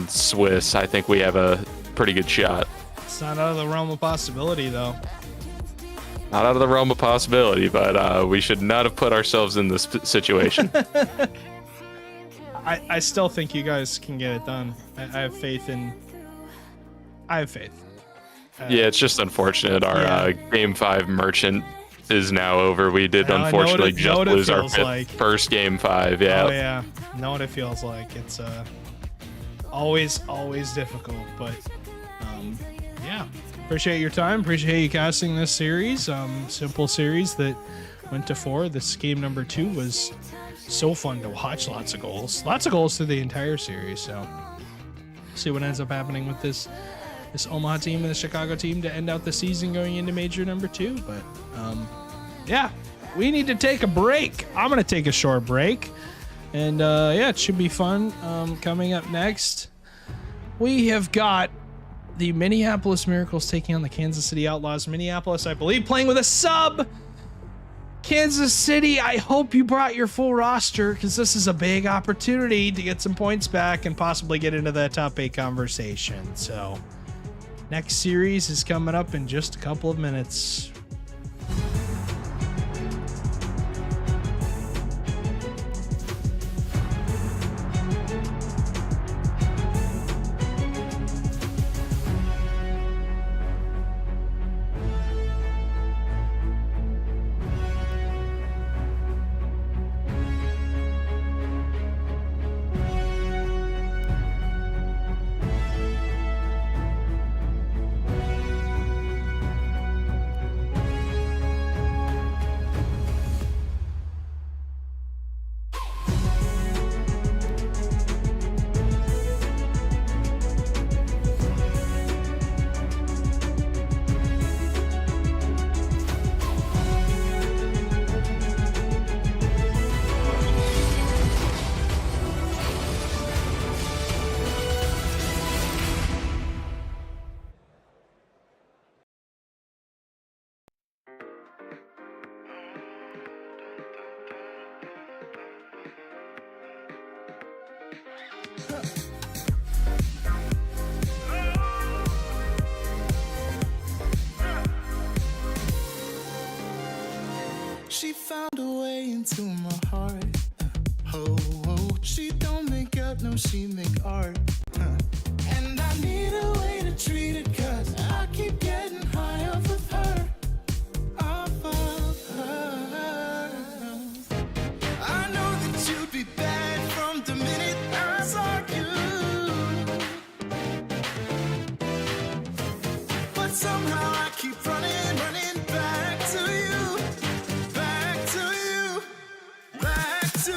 Swiss, I think we have a pretty good shot. It's not out of the realm of possibility, though. Not out of the realm of possibility, but we should not have put ourselves in this situation. I still think you guys can get it done. I have faith. Yeah, it's just unfortunate. Our Game 5 merchant is now over. We did unfortunately just lose our first Game 5. Yeah. Oh yeah, know what it feels like. It's always difficult, but yeah. Appreciate your time. Appreciate you casting this series. Simple series that went to 4. This game number 2 was so fun to watch. Lots of goals through the entire series. So see what ends up happening with this Omaha team and the Chicago team to end out the season going into major number 2. But yeah, we need to take a break. I'm gonna take a short break, and yeah, it should be fun. Coming up next, we have got the Minneapolis Miracles taking on the Kansas City Outlaws. Minneapolis, I believe, playing with a sub. Kansas City, I hope you brought your full roster, because this is a big opportunity to get some points back and possibly get into that top 8 conversation. So next series is coming up in just a couple of minutes. She found a way into my heart. Oh, oh, she don't make up, no, she make art. And I need a way to treat it, 'cause I keep getting high off of her. Off of her. I know that you'd be bad from the minute I saw you. But somehow I keep running back to you. Back to you. Back to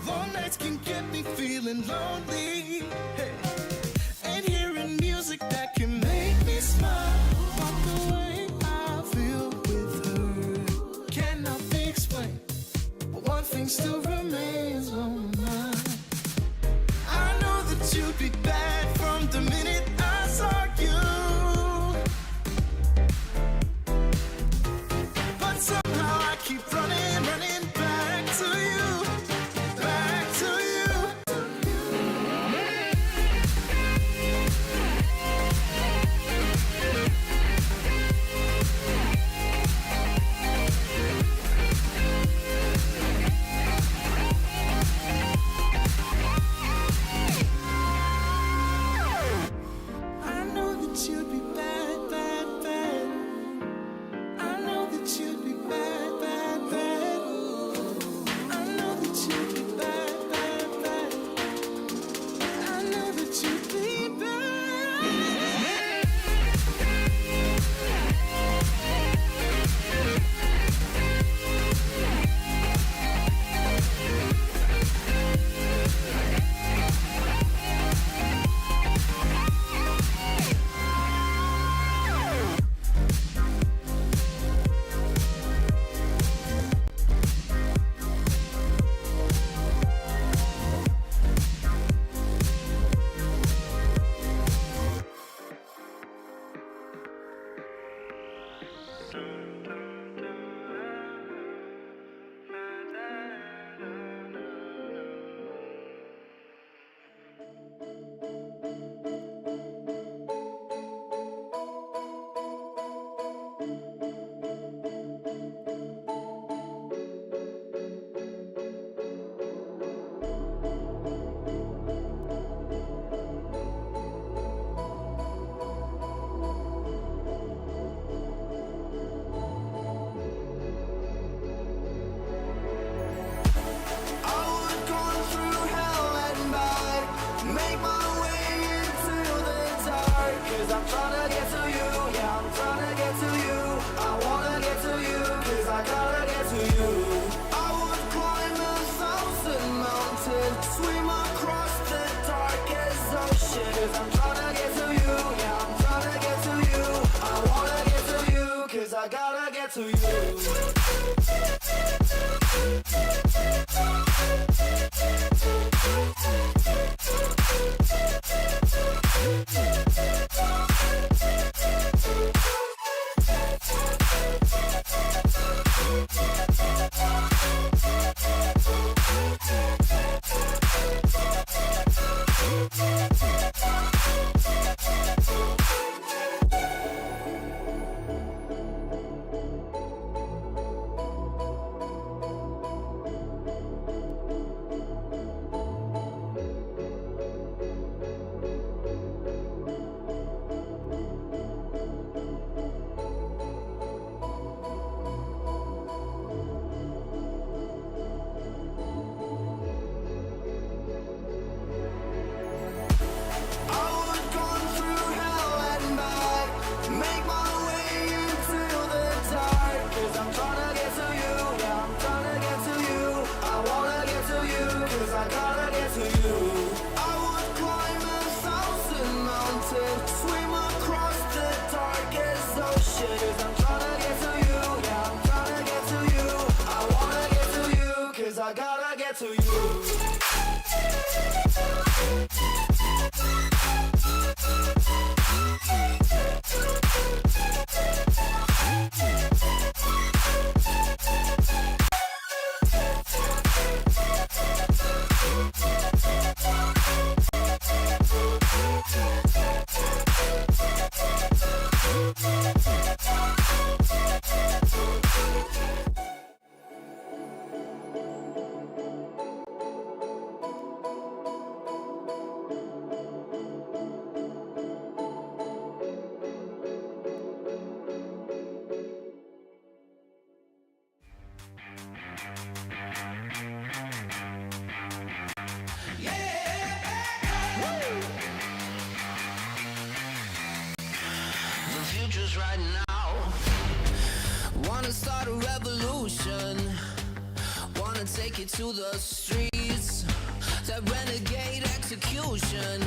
long nights can get me feeling lonely. Hey. And hearing music that can make me smile. But the way I feel with her cannot be explained. But one thing still remains on my mind. I know that you'd be bad from the minute I saw you. But somehow I keep running back to you. Back to you. get to you. I gotta get to futures right now. Wanna start a revolution. Wanna take it to the streets. That renegade execution.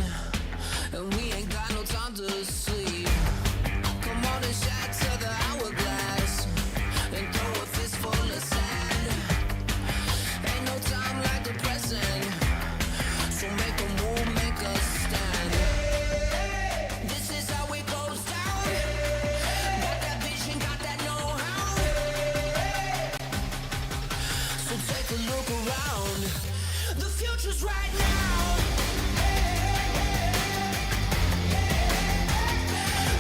And we ain't got no time to sleep. Come on and shatter the hourglass. And throw a fistful of sand. Ain't no time like the present. So make a move, make a stand. This is how it goes down. Got that vision, got that know-how. So take a look around. The future's right now.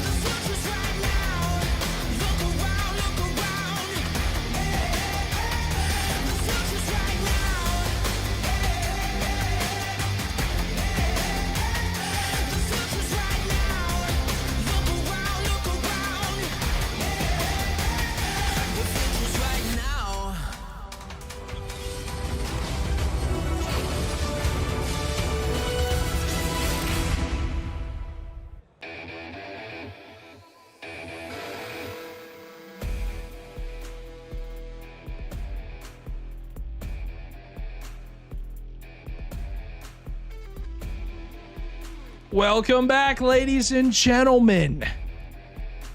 The future's right now. Look around, look around. The future's right now. The future's right now. Look around, look around. The future's right now. Welcome back, ladies and gentlemen.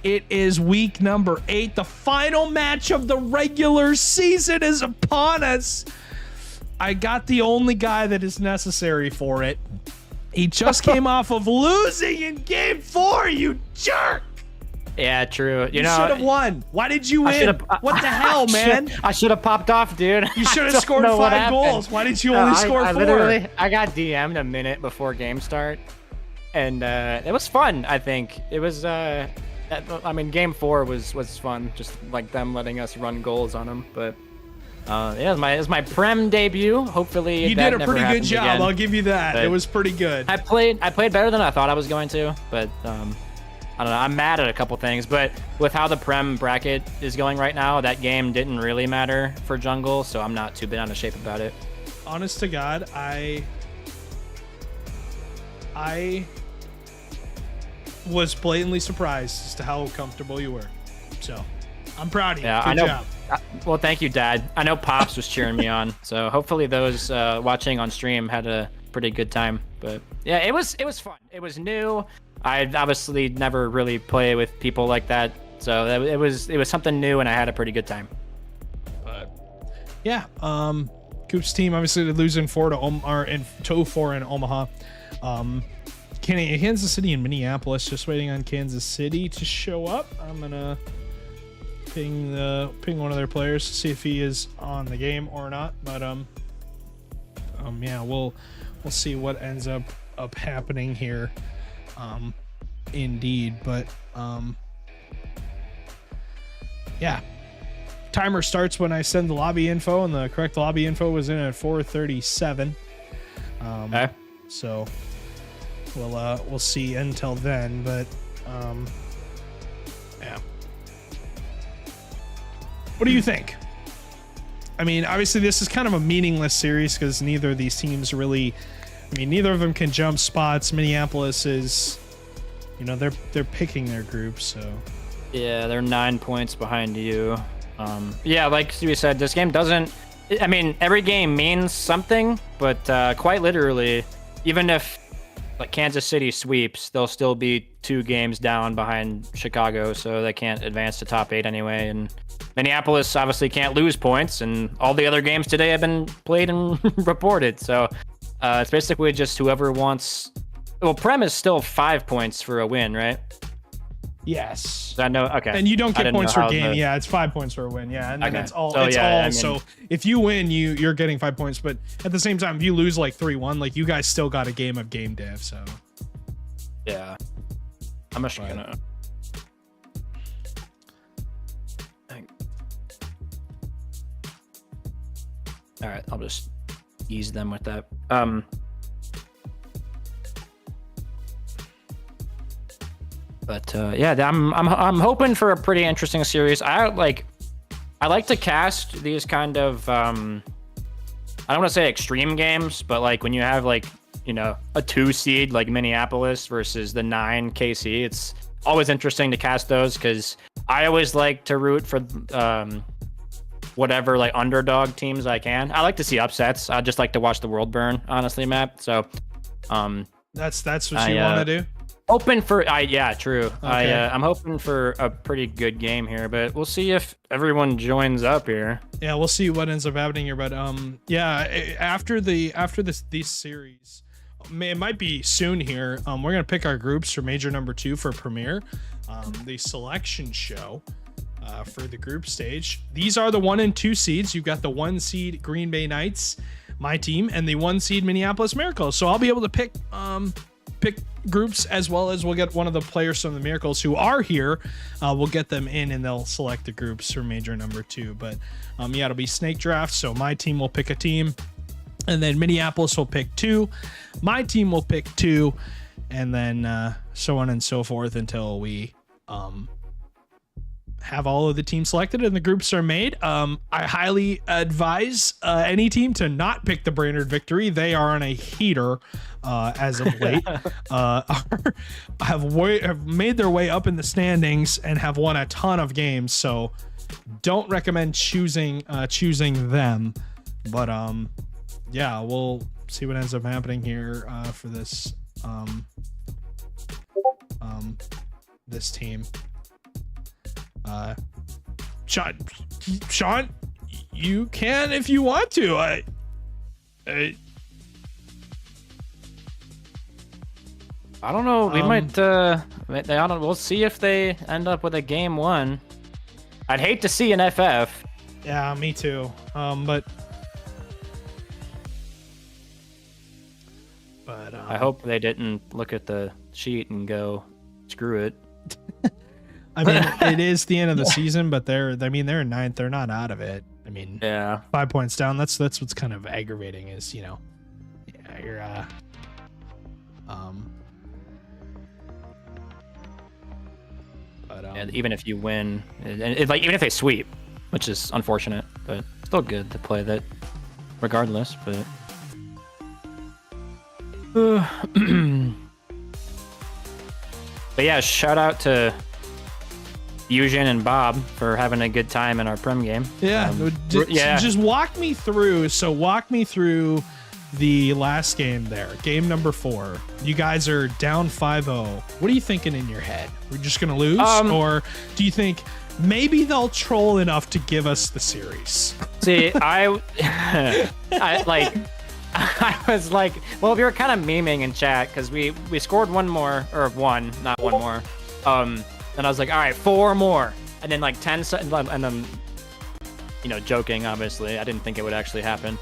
It is week number 8. The final match of the regular season is upon us. I got the only guy that is necessary for it. He just came off of losing in game 4, you jerk. Yeah, true. You should have won. Why did you win? What the hell, man? I should have popped off, dude. You should have scored 5 goals. Why did you only score 4? I got DM'd a minute before game start. And it was fun, I think. It was, I mean, game 4 was fun. Just like them letting us run goals on them. But yeah, it was my Prem debut. Hopefully you did a pretty good job. Again. I'll give you that. But it was pretty good. I played better than I thought I was going to. But I don't know. I'm mad at a couple things. But with how the Prem bracket is going right now, that game didn't really matter for jungle. So I'm not too bent out of shape about it. Honest to God, I was blatantly surprised as to how comfortable you were. So I'm proud of you. Yeah, Good I know. job. Well, thank you, Dad. I know Pops was cheering me on. So hopefully those watching on stream had a pretty good time. But yeah, it was fun. It was new. I obviously never really play with people like that So it was something new, and I had a pretty good time. But yeah, Coop's team obviously losing 4 to 4 in Omaha. Kansas City and Minneapolis, just waiting on Kansas City to show up. I'm gonna ping one of their players to see if he is on the game or not. But yeah, we'll see what ends up happening here. Indeed, but yeah. Timer starts when I send the lobby info, and the correct lobby info was in at 4:37. Okay. So we'll see until then, but yeah. What do you think? I mean, obviously this is kind of a meaningless series because neither of these teams really, neither of them can jump spots. Minneapolis is, they're picking their group, so yeah, they're 9 points behind you. Yeah, like we said, this game doesn't. Every game means something, but quite literally, even if like Kansas City sweeps, they'll still be 2 games down behind Chicago, so they can't advance to top 8 anyway. And Minneapolis obviously can't lose points, and all the other games today have been played and reported. So it's basically just whoever wants. Well, Prem is still 5 points for a win, right? Yes. I know. Okay. And you don't get points per game. Yeah, it's 5 points for a win. Yeah, and then Okay. it's all. So, it's yeah, all. So if you win, you're getting 5 points. But at the same time, if you lose like 3-1, like you guys still got a game of game dev. So yeah, I'm just gonna. All right, I'll just ease them with that. But yeah, I'm hoping for a pretty interesting series. I like to cast these kind of I don't want to say extreme games, but like when you have like a 2 seed like Minneapolis versus the 9 KC, it's always interesting to cast those because I always like to root for whatever like underdog teams I can. I like to see upsets. I just like to watch the world burn, honestly, Matt. So that's what you want to do. Hoping for yeah, true. Okay. I'm hoping for a pretty good game here, but we'll see if everyone joins up here. Yeah, we'll see what ends up happening here. But yeah, after this series, it might be soon here. We're gonna pick our groups for major number 2 for Premier, the selection show. For the group stage, these are the 1 and 2 seeds. You've got the 1 seed Green Bay Knights, my team, and the 1 seed Minneapolis Miracles. So I'll be able to pick groups, as well as we'll get one of the players from the Miracles who are here. We'll get them in, and they'll select the groups for major number 2. But yeah, it'll be snake draft. So my team will pick a team, and then Minneapolis will pick 2. My team will pick 2, and then so on and so forth until we have all of the teams selected and the groups are made. I highly advise any team to not pick the Brainerd Victory. They are on a heater as of late. Have made their way up in the standings and have won a ton of games. So don't recommend choosing them. But yeah, we'll see what ends up happening here for this this team. Sean, you can if you want to. I don't know. We might. We'll see if they end up with a game 1. I'd hate to see an FF. Yeah, me too. But I hope they didn't look at the sheet and go, screw it. I mean, it is the end of the season, but they're in 9th. They're not out of it. I mean, yeah, 5 points down. That's what's kind of aggravating is, yeah, you're but and even if you win, like even if they sweep, which is unfortunate, but still good to play that regardless. But but yeah, shout out to Eugen and Bob for having a good time in our Prem game. Yeah, just walk me through. So walk me through the last game there, game number 4. You guys are down 5-0. What are you thinking in your head? We're just gonna lose, or do you think maybe they'll troll enough to give us the series? See, I was like, well, we were kind of memeing in chat because we scored one more, or one, not one more. And I was like, all right, 4 more, and then like 10 seconds, and then, joking, obviously, I didn't think it would actually happen.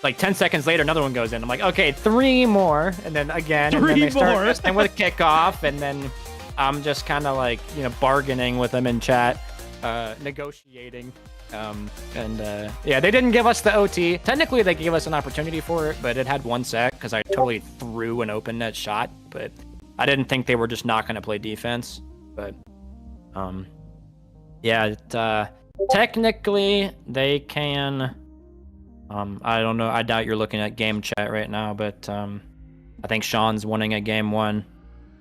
Like 10 seconds later, another one goes in. I'm like, okay, 3 more, and then again, and then they start and with kickoff, and then I'm just kind of like, bargaining with them in chat, negotiating. Yeah, they didn't give us the OT. Technically, they gave us an opportunity for it, but it had 1 sec because I totally threw an open net shot. But I didn't think they were just not going to play defense. But yeah, technically they can. I don't know. I doubt you're looking at game chat right now, but I think Sean's winning at game 1.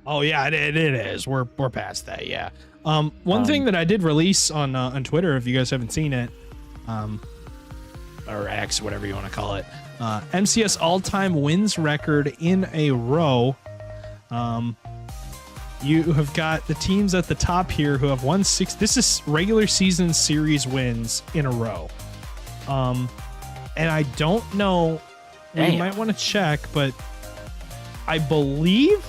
Oh yeah, it is. We're past that. Yeah. One thing that I did release on Twitter, if you guys haven't seen it, or X, whatever you want to call it, MCS all-time wins record in a row. You have got the teams at the top here who have won 6. This is regular season series wins in a row. And I don't know. We might want to check, but I believe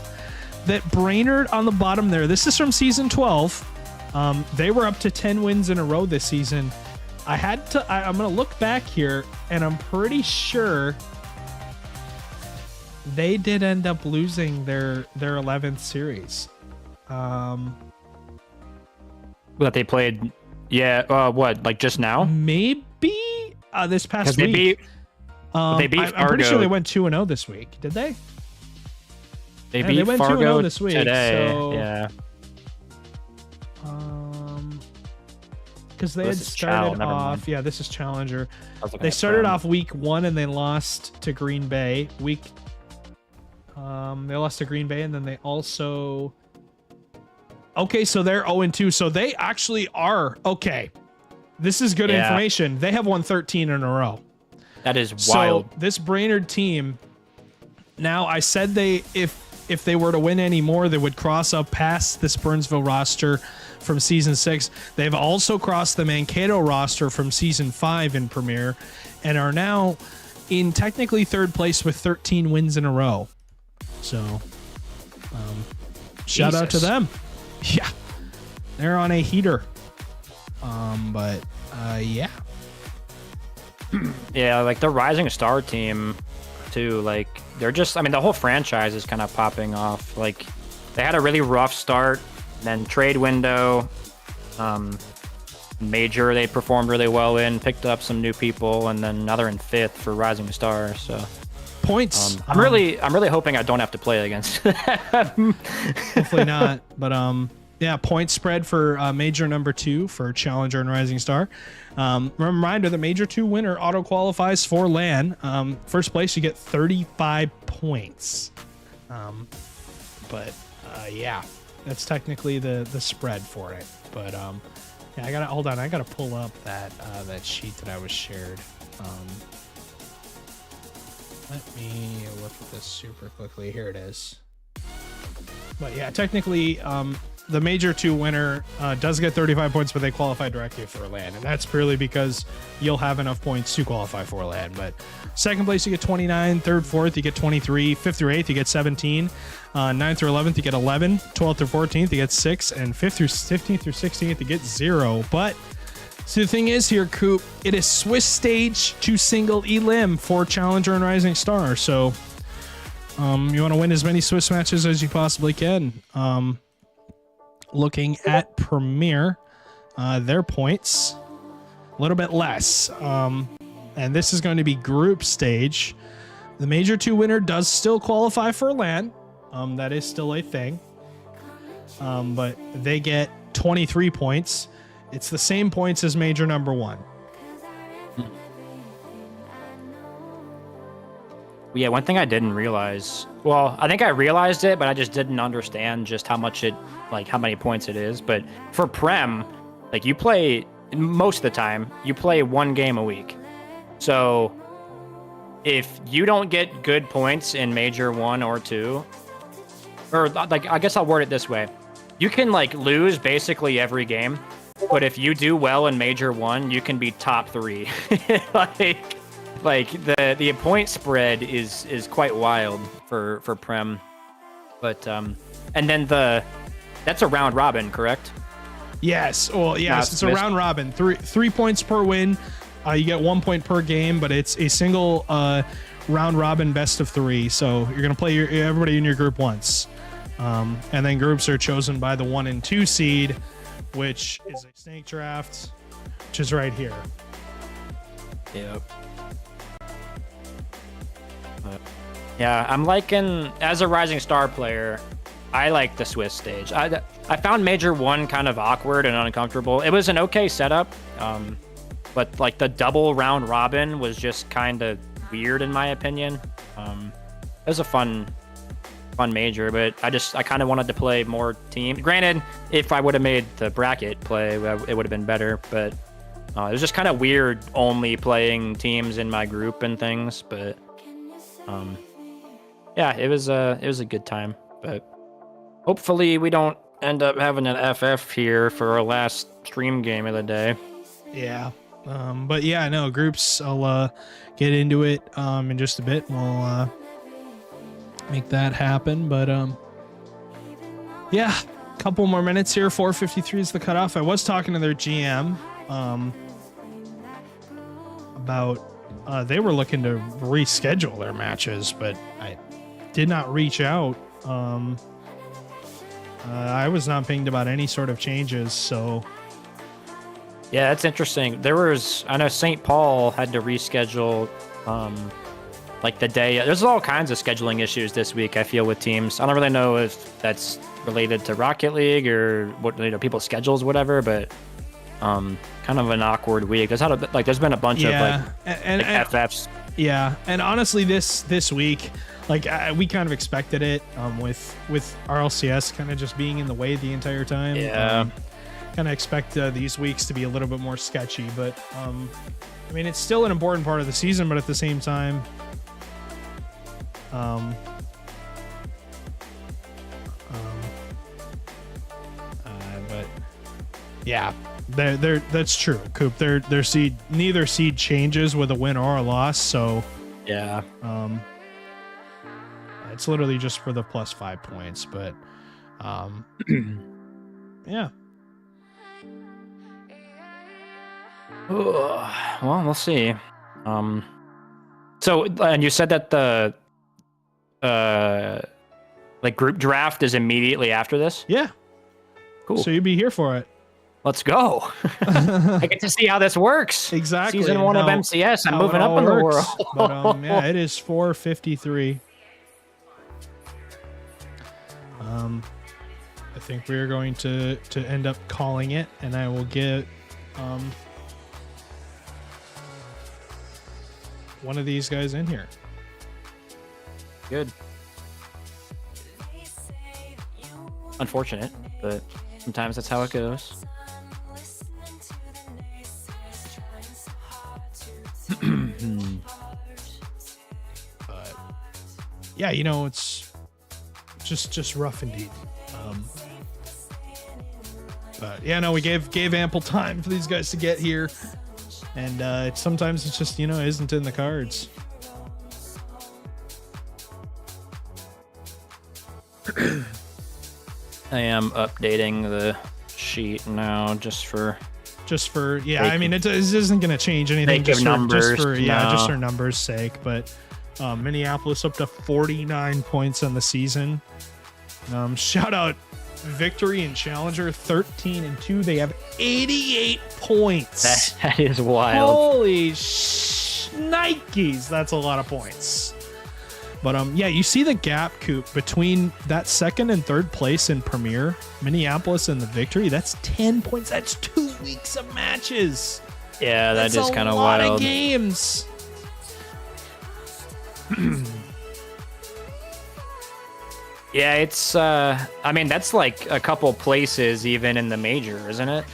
that Brainerd on the bottom there. This is from season 12. They were up to 10 wins in a row this season. I'm going to look back here, and I'm pretty sure they did end up losing their 11th series. That they played, what, like just now? Maybe this past week. They beat Fargo. I'm pretty sure they went 2-0 this week. Did they? They went Fargo 2-0 this week today. So, yeah. Because they had started off. Yeah, this is Challenger. They started off week 1 and they lost to Green Bay. They lost to Green Bay, and then they also. Okay, so they're 0-2. So they actually are okay. This is good information. They have won 13 in a row. That is wild. So this Brainerd team. Now I said if they were to win any more, they would cross up past this Burnsville roster from season 6. They've also crossed the Mankato roster from season 5 in Premier, and are now in technically 3rd place with 13 wins in a row. So, shout out to them. Yeah, they're on a heater. Yeah. Yeah, like the Rising Star team too, like they're just, the whole franchise is kind of popping off. Like they had a really rough start, then trade window, major they performed really well in, picked up some new people, and then now they're in 5th for Rising Star. So points. I'm really hoping I don't have to play against them. Hopefully not, but yeah, point spread for Major number 2 for Challenger and Rising Star. Reminder, the Major 2 winner auto qualifies for LAN. First place, you get 35 points. Yeah, that's technically the spread for it. But yeah, I gotta pull up that sheet that I was shared. Let me look at this super quickly. Here it is. But yeah, technically, the Major 2 winner does get 35 points, but they qualify directly for LAN. And that's purely because you'll have enough points to qualify for LAN. But 2nd place, you get 29. 3rd, 4th, you get 23. 5th through 8th, you get 17. 9th through 11th, you get 11. 12th through 14th, you get 6. And 5th through 15th through 16th, you get 0. But so the thing is here, Coop, it is Swiss stage to single elim for Challenger and Rising Star. So you want to win as many Swiss matches as you possibly can. Looking at Premier, their points a little bit less. And this is going to be group stage. The Major 2 winner does still qualify for LAN. That is still a thing. But they get 23 points. It's the same points as Major number 1. Yeah, one thing I didn't realize. Well, I think I realized it, but I just didn't understand just how many points it is. But for Prem, like you play most of the time, you play 1 game a week. So if you don't get good points in Major 1 or 2, or like, I guess I'll word it this way. You can like lose basically every game, but if you do well in Major 1, you can be top 3. like the point spread is quite wild for Prem. But and then that's a round robin, correct? Yes. Well, yes, it's a round robin. 3 points per win. You get 1 point per game, but it's a single round robin best of 3. So you're gonna play everybody in your group once, and then groups are chosen by the 1 and 2 seed, which is a snake draft, which is right here. Yep. Yeah, I'm liking, as a Rising Star player, I like the Swiss stage. I found Major 1 kind of awkward and uncomfortable. It was an okay setup, but like the double round robin was just kind of weird in my opinion. It was a fun major, but I kind of wanted to play more teams. Granted, if I would have made the bracket play, it would have been better, but it was just kind of weird only playing teams in my group and things, but yeah, it was a good time, but hopefully we don't end up having an FF here for our last stream game of the day. Yeah. But yeah, no, groups, I'll get into it in just a bit. We'll make that happen, but yeah, a couple more minutes here. 4:53 is the cutoff. I was talking to their GM about they were looking to reschedule their matches, but I did not reach out. I was not pinged about any sort of changes, so yeah, that's interesting. I know St. Paul had to reschedule like the day. There's all kinds of scheduling issues this week, I feel, with teams. I don't really know if that's related to Rocket League or what, people's schedules, whatever, but kind of an awkward week. There's been a bunch of FFs. Yeah, and honestly, this week, we kind of expected it with RLCS kind of just being in the way the entire time. Yeah. Kind of expect these weeks to be a little bit more sketchy, but I mean, it's still an important part of the season, but at the same time, but yeah, that's true, Coop. Their seed, neither seed changes with a win or a loss, so yeah, it's literally just for the +5 points, but yeah. Well, we'll see. So, and you said that the group draft is immediately after this? Yeah. Cool. So you'd be here for it. Let's go. I get to see how this works. Exactly. Season 1 of MCS. I'm moving up in the world. But yeah, it is 4:53. I think we're going to end up calling it, and I will get one of these guys in here. Good. Unfortunate, but sometimes that's how it goes. But yeah, it's just rough indeed. But yeah, no, we gave ample time for these guys to get here, and sometimes it's just isn't in the cards. I am updating the sheet now just for yeah. I mean, it isn't going to change anything. Just for numbers' sake. But Minneapolis up to 49 points on the season. Shout out Victory and Challenger 13-2. They have 88 points. That is wild. Holy shnikes, that's a lot of points. But yeah, you see the gap, Coop, between that second and third place in Premier, Minneapolis, and the Victory. That's 10 points. That's 2 weeks of matches. Yeah, that is kind of wild. wild. Of games. Yeah, it's I mean, that's like a couple places even in the major, isn't it?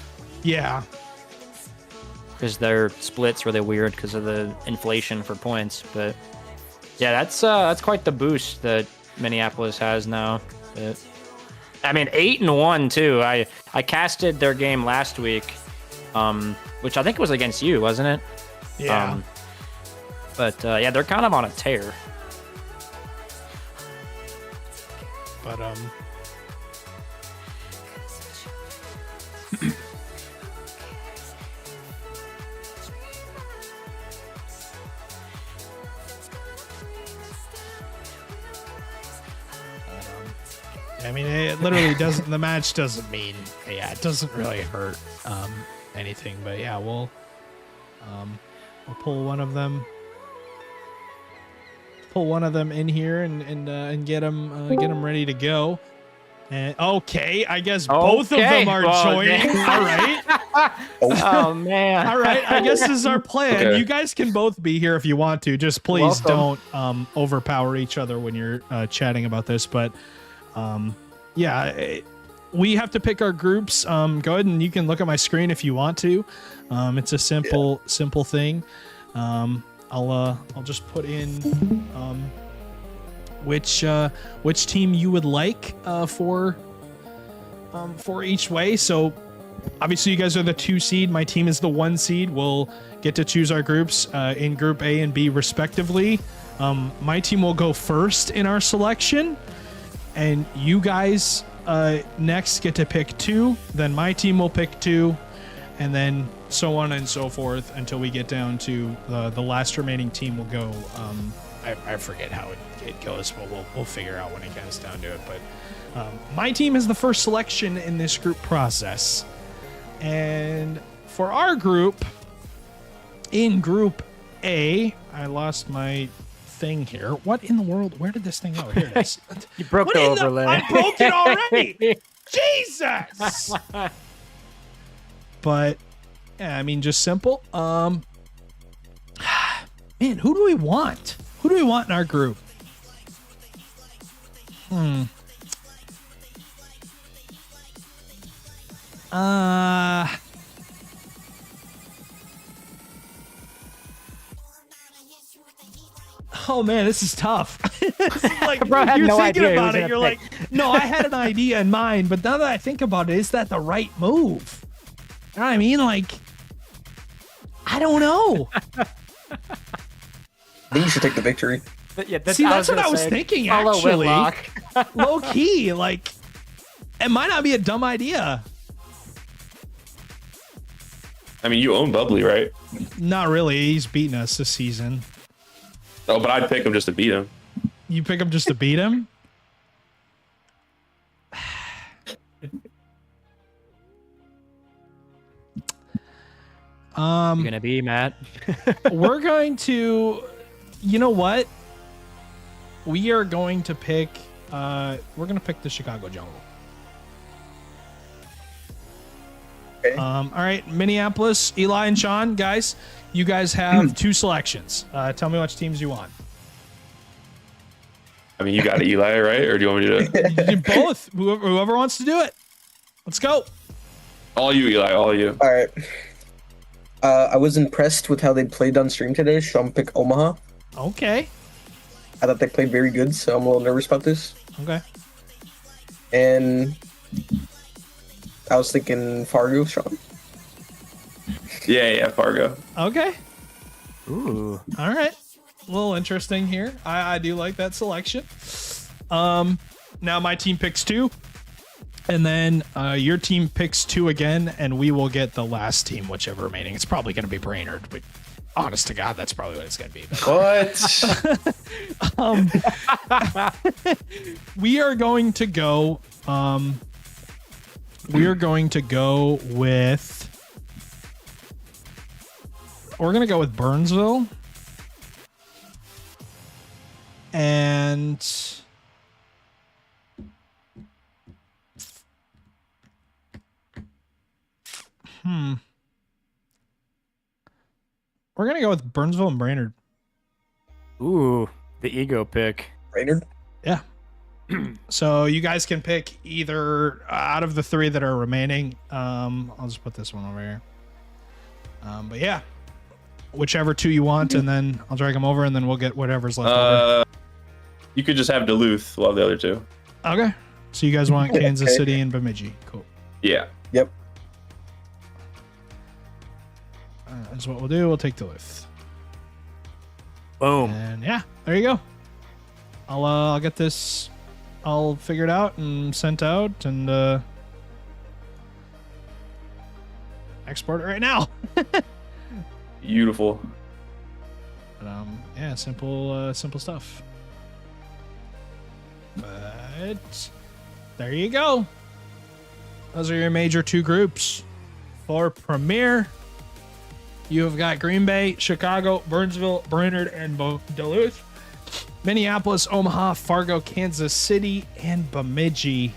Yeah. Because their split's really weird because of the inflation for points, but Yeah, that's quite the boost that Minneapolis has now. I mean, 8-1 too. I casted their game last week, which I think was against you, wasn't it? Yeah. But yeah, they're kind of on a tear. But I mean, it literally doesn't. The match doesn't mean. Yeah, it doesn't really hurt anything. But yeah, we'll pull one of them. Pull one of them in here and get them ready to go. And okay, I guess both of them are joining. All right. Oh man. All right. I guess this is our plan. Okay. You guys can both be here if you want to. Just please don't overpower each other when you're chatting about this. But yeah, we have to pick our groups. Go ahead and you can look at my screen if you want to. It's a simple thing. I'll just put in which team you would like for each way. So obviously you guys are the 2 seed. My team is the 1 seed. We'll get to choose our groups in Group A and B respectively. My team will go first in our selection, and you guys next get to pick 2. Then my team will pick 2, and then so on and so forth until we get down to the last remaining team will go. I forget how it goes, but we'll figure out when it comes down to it. But my team is the first selection in this group process. And for our group, in Group A, I lost my thing here. What in the world? Where did this thing go? Here it is. You broke the overlay. I broke it already. Jesus. But yeah, I mean, just simple. Man, who do we want? Who do we want in our group? Oh man, this is tough. This is like, Bro, I had you're no thinking idea who about was it. gonna You're pick. like, no, I had an idea in mind, but now that I think about it, is that the right move? You know what I mean? Like, I don't know. I think you should take the victory. Yeah, See, that's what I was thinking, Follow actually. Whitlock. Low key, like, it might not be a dumb idea. I mean, you own Bubbly, right? Not really. He's beaten us this season. Oh, but I'd pick him just to beat him. You pick him just to beat him? You're gonna be Matt. We're going to, you know what? We are going to pick, we're going to pick the Chicago Jungle. Okay. All right, Minneapolis, Eli and Sean, guys, you guys have 2 selections. Tell me which teams you want. I mean, you got Eli, right? Or do you want me to do it? You do both. Whoever wants to do it. Let's go. All you, Eli, all you. All right. I was impressed with how they played on stream today, so I'm gonna pick Omaha. Okay. I thought they played very good, so I'm a little nervous about this. Okay. And I was thinking Fargo, Sean. Yeah, Fargo. Okay. Ooh. All right. A little interesting here. I do like that selection. Now my team picks 2. And then your team picks 2 again, and we will get the last team, whichever remaining. It's probably going to be Brainerd, but honest to God, that's probably what it's going to be. What? We are going to go. We are going to go with. We're going to go with Burnsville. And. We're going to go with Burnsville and Brainerd. Ooh, the ego pick. Brainerd. Yeah. So you guys can pick either out of the 3 that are remaining. I'll just put this one over here. But yeah, whichever two you want, and then I'll drag them over, and then we'll get whatever's left over. You could just have Duluth. We'll have the other two. Okay. So you guys want Kansas City and Bemidji. Cool. Yeah. Yep. That's what we'll do. We'll take Duluth. Boom. And yeah, there you go. I'll get this all figured out and sent out and export it right now. Beautiful. But, yeah, simple stuff. But there you go. Those are your major two groups for Premier. You have got Green Bay, Chicago, Burnsville, Brainerd, and Duluth. Minneapolis, Omaha, Fargo, Kansas City, and Bemidji.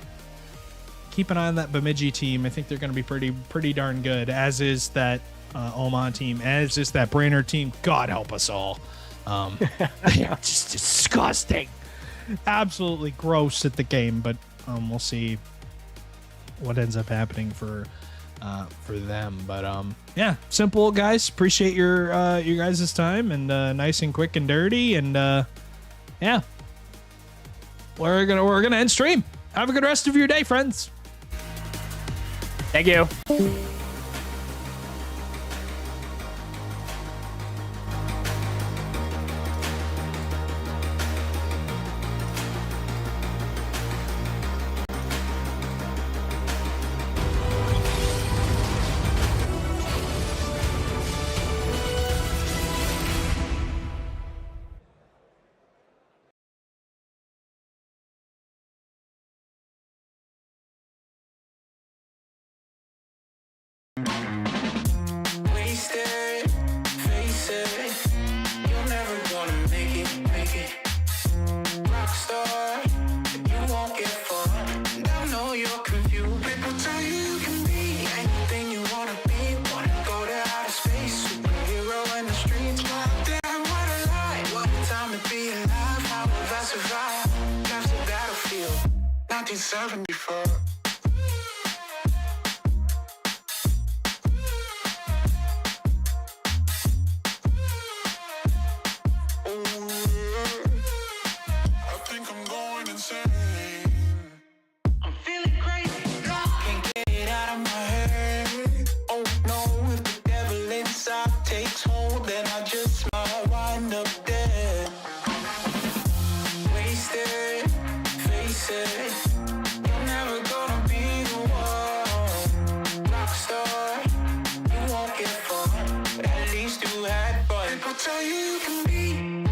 Keep an eye on that Bemidji team. I think they're going to be pretty darn good, as is that Omaha team, as is that Brainerd team. God help us all. They're just disgusting. Absolutely gross at the game, but we'll see what ends up happening for them. But yeah, simple, guys. Appreciate your guys' time, and nice and quick and dirty, and yeah, we're gonna end stream. Have a good rest of your day, friends. Thank you. Wasted, face it, you're never gonna make it. Rockstar, you won't get far. I know you're confused. People tell you you can be anything you wanna be. Wanna go to outer space, superhero in the streets. Damn, what a lie. What a time to be alive. How have I survived? Left the battlefield, 1974. I'm feeling crazy. Can't get it out of my head. Oh no, if the devil inside takes hold, then I just might wind up dead. Wasted, face it. You're never gonna be the one. Rockstar, you won't get far. But at least you had fun. People tell you you can be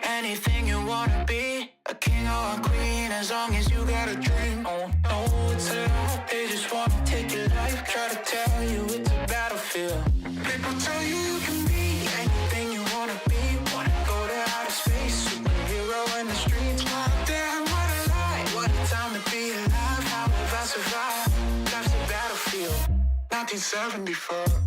anything you wanna be. A king or a queen, as long as you got a dream. Oh no, it's a lie. They just wanna take your life, try to tell you it's a battlefield. People tell you you can be anything you wanna be. Wanna go to outer space, superhero in the streets. Damn, what a lie. What a time to be alive. How have I survived? Life's a battlefield, 1974.